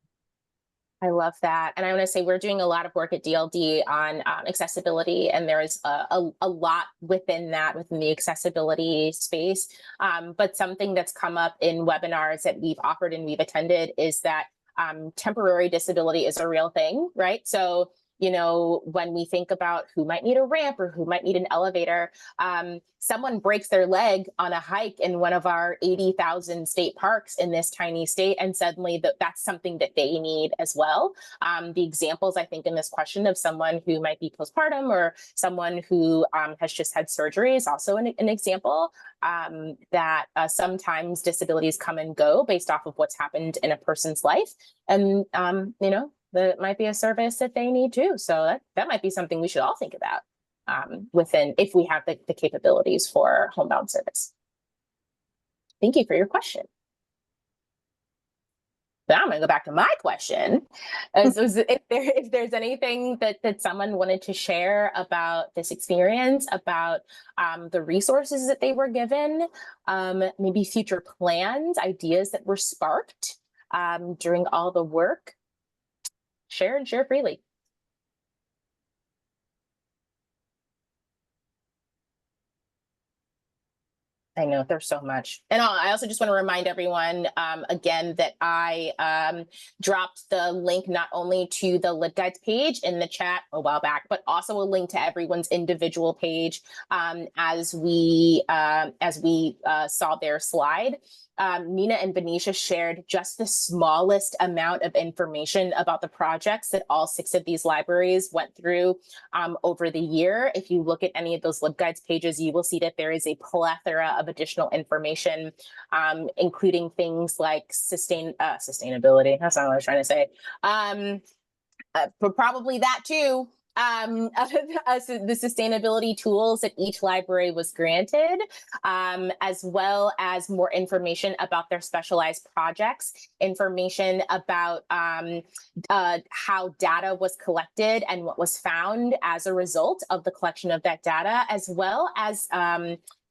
Speaker 5: I love that. And I want to say we're doing a lot of work at DLD on accessibility, and there is a lot within the accessibility space. But something that's come up in webinars that we've offered and we've attended is that temporary disability is a real thing, right? So you know, when we think about who might need a ramp or who might need an elevator, someone breaks their leg on a hike in one of our 80,000 state parks in this tiny state, and suddenly that's something that they need as well. The examples, I think, in this question of someone who might be postpartum or someone who has just had surgery is also an example that sometimes disabilities come and go based off of what's happened in a person's life. And, you know, that might be a service that they need too. So that might be something we should all think about within, if we have the capabilities for homebound service. Thank you for your question. Now I'm going to go back to my question. If there's anything that someone wanted to share about this experience, about the resources that they were given, maybe future plans, ideas that were sparked during all the work, share freely. I know there's so much. And I also just want to remind everyone again that I dropped the link not only to the LibGuides page in the chat a while back, but also a link to everyone's individual page as we saw their slide. Nina and Benicia shared just the smallest amount of information about the projects that all 6 of these libraries went through over the year. If you look at any of those LibGuides pages, you will see that there is a plethora of additional information, including things like sustainability. That's not what I was trying to say. But probably that too. The sustainability tools that each library was granted, as well as more information about their specialized projects, information about how data was collected and what was found as a result of the collection of that data, as well as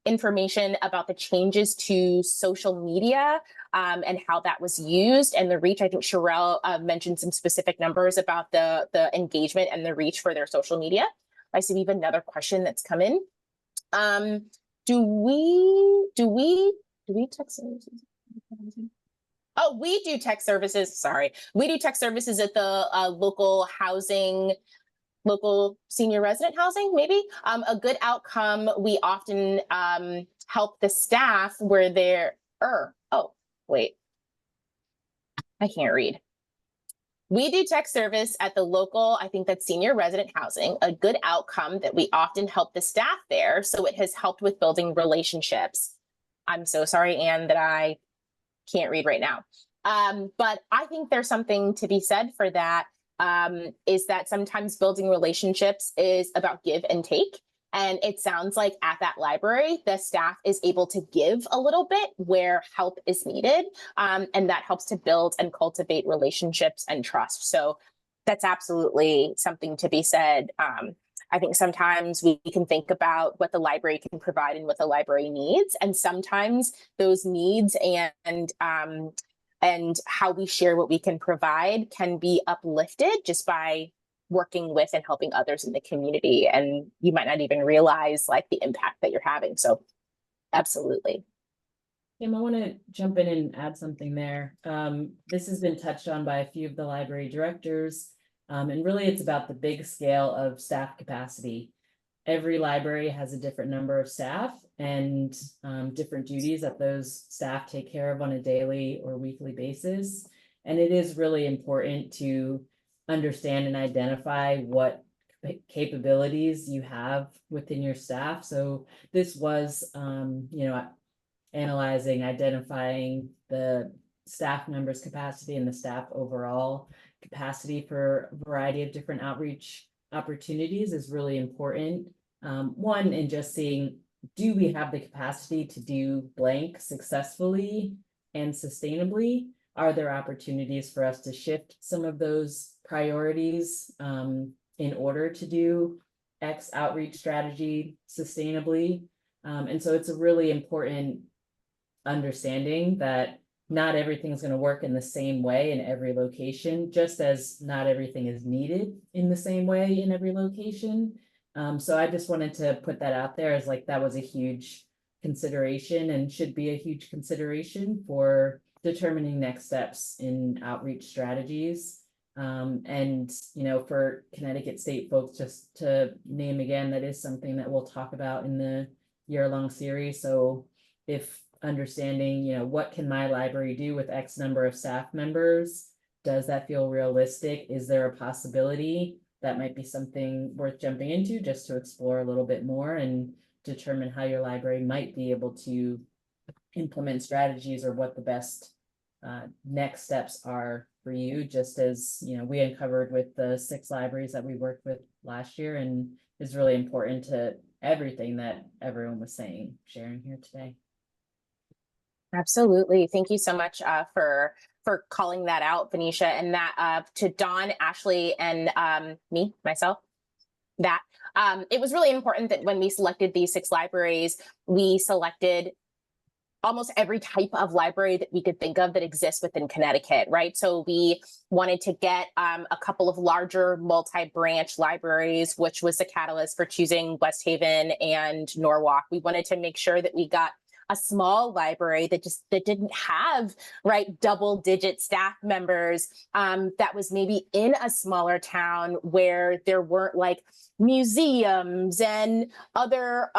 Speaker 5: information about the changes to social media and how that was used and the reach. I think Sherelle mentioned some specific numbers about the engagement and the reach for their social media. I see we have another question that's come in. Do we tech services? Oh, we do tech services. Sorry, we do tech services at the local senior resident housing, maybe. A good outcome, we often help the staff where they're, oh, wait, I can't read. We do tech service at the local, I think that's senior resident housing, a good outcome that we often help the staff there. So it has helped with building relationships. I'm so sorry, Anne, that I can't read right now. But I think there's something to be said for that. Is that sometimes building relationships is about give and take. And it sounds like at that library, the staff is able to give a little bit where help is needed. And that helps to build and cultivate relationships and trust. So that's absolutely something to be said. I think sometimes we can think about what the library can provide and what the library needs. And sometimes those needs and how we share what we can provide can be uplifted just by working with and helping others in the community. And you might not even realize like the impact that you're having. So absolutely.
Speaker 4: Kim, I want to jump in and add something there. This has been touched on by a few of the library directors. And really it's about the big scale of staff capacity. Every library has a different number of staff and different duties that those staff take care of on a daily or weekly basis. And it is really important to understand and identify what capabilities you have within your staff. So this was, analyzing, identifying the staff members' capacity and the staff overall capacity for a variety of different outreach opportunities is really important. One, in just seeing, do we have the capacity to do blank successfully and sustainably? Are there opportunities for us to shift some of those priorities in order to do X outreach strategy sustainably? And so it's a really important understanding that not everything is going to work in the same way in every location, just as not everything is needed in the same way in every location. So I just wanted to put that out there as like that was a huge consideration and should be a huge consideration for determining next steps in outreach strategies. And, for Connecticut State folks, just to name again, that is something that we'll talk about in the year-long series. So if understanding, what can my library do with X number of staff members? Does that feel realistic? Is there a possibility? That might be something worth jumping into just to explore a little bit more and determine how your library might be able to implement strategies or what the best next steps are for you, just as we uncovered with the 6 libraries that we worked with last year, and is really important to everything that everyone was sharing here today.
Speaker 5: Absolutely. Thank you so much for calling that out, Venetia, and that to Dawn, Ashley, and myself, that it was really important that when we selected these 6 libraries, we selected almost every type of library that we could think of that exists within Connecticut, right? So we wanted to get a couple of larger multi-branch libraries, which was the catalyst for choosing West Haven and Norwalk. We wanted to make sure that we got a small library that didn't have double-digit staff members, that was maybe in a smaller town where there weren't museums and other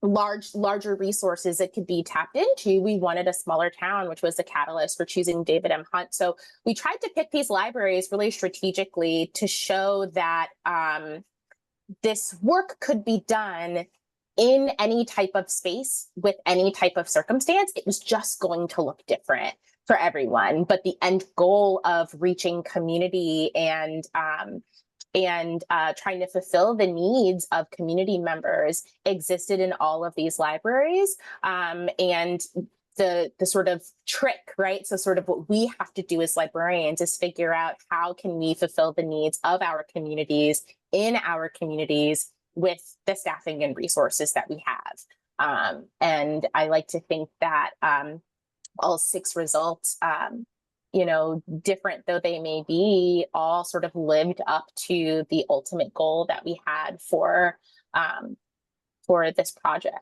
Speaker 5: larger resources that could be tapped into. We wanted a smaller town, which was the catalyst for choosing David M. Hunt. So we tried to pick these libraries really strategically to show that this work could be done in any type of space with any type of circumstance. It was just going to look different for everyone, but the end goal of reaching community and trying to fulfill the needs of community members existed in all of these libraries. And the sort of trick, right? So sort of what we have to do as librarians is figure out how can we fulfill the needs of our communities in our communities with the staffing and resources that we have. And I like to think that all 6 results, different though they may be, all sort of lived up to the ultimate goal that we had for this project.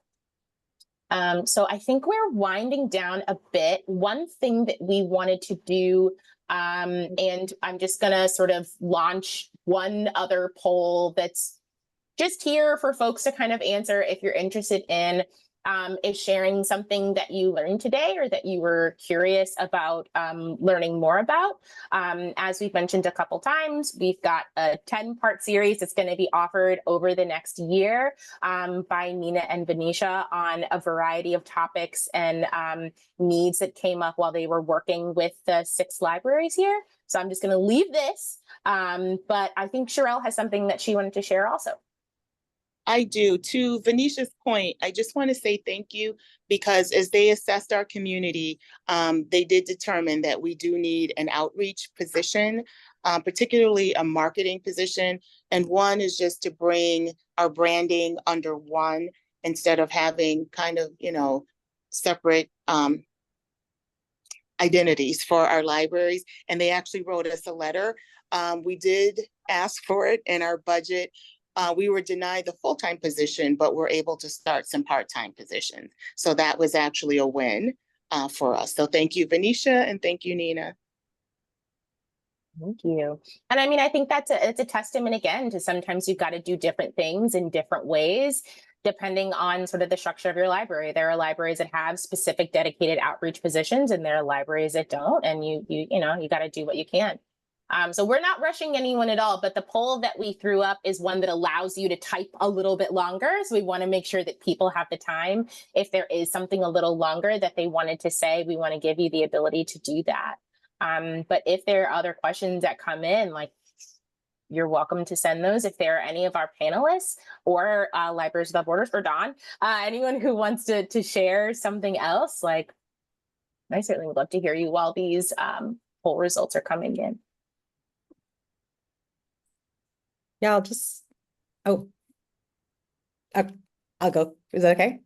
Speaker 5: So I think we're winding down a bit. One thing that we wanted to do, and I'm just gonna sort of launch one other poll that's just here for folks to kind of answer if you're interested in, is sharing something that you learned today or that you were curious about learning more about. As we've mentioned a couple times, we've got a 10-part series that's going to be offered over the next year by Nina and Venetia on a variety of topics and needs that came up while they were working with the 6 libraries here. So I'm just going to leave this, but I think Sherelle has something that she wanted to share also.
Speaker 9: I do. To Venetia's point, I just want to say thank you, because as they assessed our community, they did determine that we do need an outreach position, particularly a marketing position. And one is just to bring our branding under one instead of having kind of, separate identities for our libraries. And they actually wrote us a letter. We did ask for it in our budget. We were denied the full-time position, but we're able to start some part-time positions. So that was actually a win for us. So thank you, Venetia, and thank you, Nina.
Speaker 5: Thank you. And I mean, I think it's a testament again to sometimes you've got to do different things in different ways, depending on sort of the structure of your library. There are libraries that have specific dedicated outreach positions, and there are libraries that don't. And you got to do what you can. So we're not rushing anyone at all, but the poll that we threw up is one that allows you to type a little bit longer. So we want to make sure that people have the time. If there is something a little longer that they wanted to say, we want to give you the ability to do that. But if there are other questions that come in, you're welcome to send those. If there are any of our panelists or Libraries Without Borders or Dawn, anyone who wants to share something else, I certainly would love to hear you while these poll results are coming in.
Speaker 3: Yeah, I'll go. Is that okay?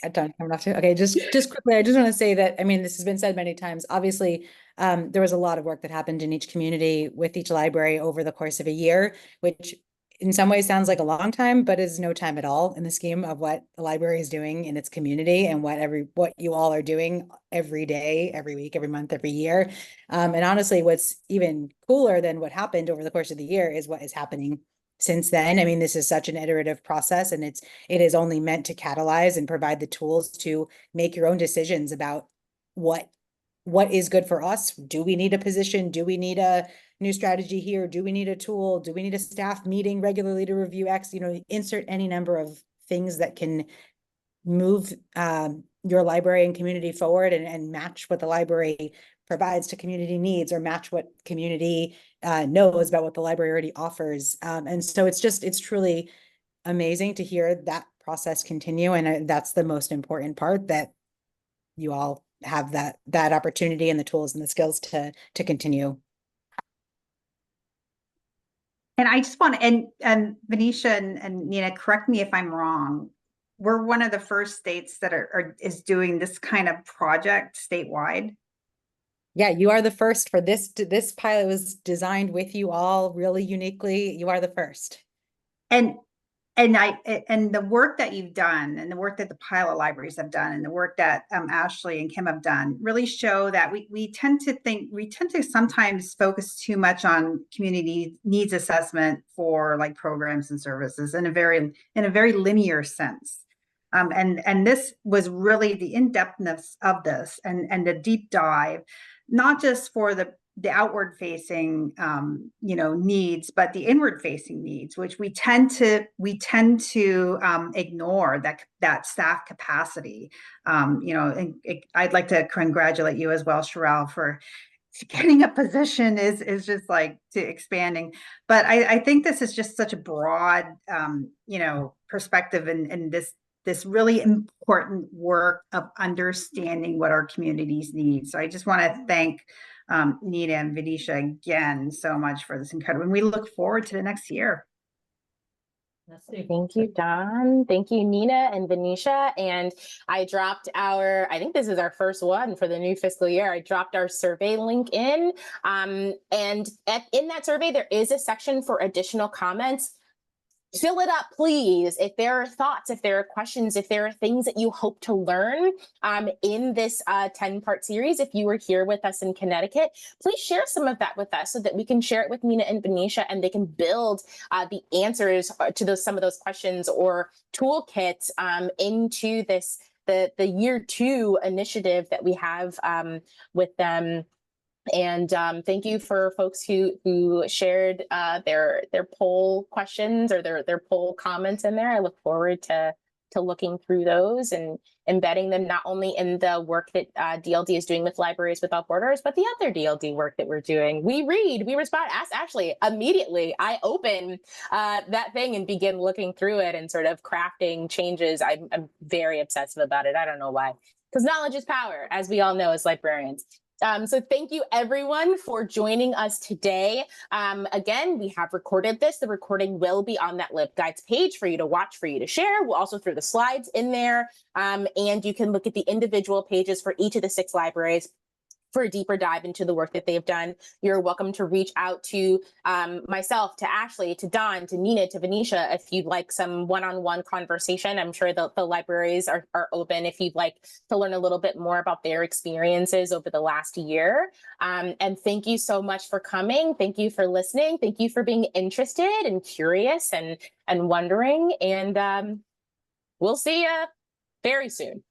Speaker 3: I don't have to. Okay, just quickly, I just want to say that, I mean, this has been said many times. Obviously, there was a lot of work that happened in each community with each library over the course of a year, which in some ways sounds like a long time, but is no time at all in the scheme of what the library is doing in its community and what you all are doing every day, every week, every month, every year. And honestly, what's even cooler than what happened over the course of the year is what is happening since then. I mean, this is such an iterative process, and it is only meant to catalyze and provide the tools to make your own decisions about what is good for us. Do we need a position? Do we need a new strategy here? Do we need a tool? Do we need a staff meeting regularly to review X? Insert any number of things that can move your library and community forward and match what the library provides to community needs, or match what community knows about what the library already offers. And so it's truly amazing to hear that process continue. And that's the most important part, that you all have that opportunity and the tools and the skills to continue.
Speaker 2: And I just want to, and Venetia and Nina, correct me if I'm wrong. We're one of the first states that is doing this kind of project statewide.
Speaker 3: Yeah, you are the first for this. This pilot was designed with you all really uniquely. You are the first.
Speaker 2: And the work that you've done, and the work that the pilot libraries have done, and the work that Ashley and Kim have done, really show that we tend to sometimes focus too much on community needs assessment for like programs and services in a very linear sense. And this was really the in-depthness of this and the deep dive, not just for the outward facing needs, but the inward facing needs, which we tend to ignore that staff capacity. I'd like to congratulate you as well, Sherelle, for getting a position is just like to expanding. But I think this is just such a broad perspective and this really important work of understanding what our communities need. So I just want to thank Nina and Venetia again so much for this incredible, and we look forward to the next year.
Speaker 5: Thank you, Don. Thank you, Nina and Venetia. And I dropped I think this is our first one for the new fiscal year. I dropped our survey link in. In that survey, there is a section for additional comments. Fill it up, please. If there are thoughts, if there are questions, if there are things that you hope to learn in this 10-part series, if you were here with us in Connecticut, please share some of that with us so that we can share it with Nina and Venetia, and they can build the answers to some of those questions or toolkits into the year 2 initiative that we have with them. And thank you for folks who shared their poll questions or their poll comments in there. I look forward to looking through those and embedding them not only in the work that DLD is doing with Libraries Without Borders, but the other DLD work that we're doing. We read, we respond. Ask Ashley immediately. I open that thing and begin looking through it and sort of crafting changes. I'm very obsessive about it. I don't know why, because knowledge is power, as we all know as librarians. So thank you everyone for joining us today. Again, we have recorded this. The recording will be on that LibGuides page for you to watch, for you to share. We'll also throw the slides in there. And you can look at the individual pages for each of the 6 libraries for a deeper dive into the work that they've done. You're welcome to reach out to myself, to Ashley, to Don, to Nina, to Venetia, if you'd like some one-on-one conversation. I'm sure the libraries are open if you'd like to learn a little bit more about their experiences over the last year. And thank you so much for coming. Thank you for listening. Thank you for being interested and curious and wondering. And we'll see you very soon.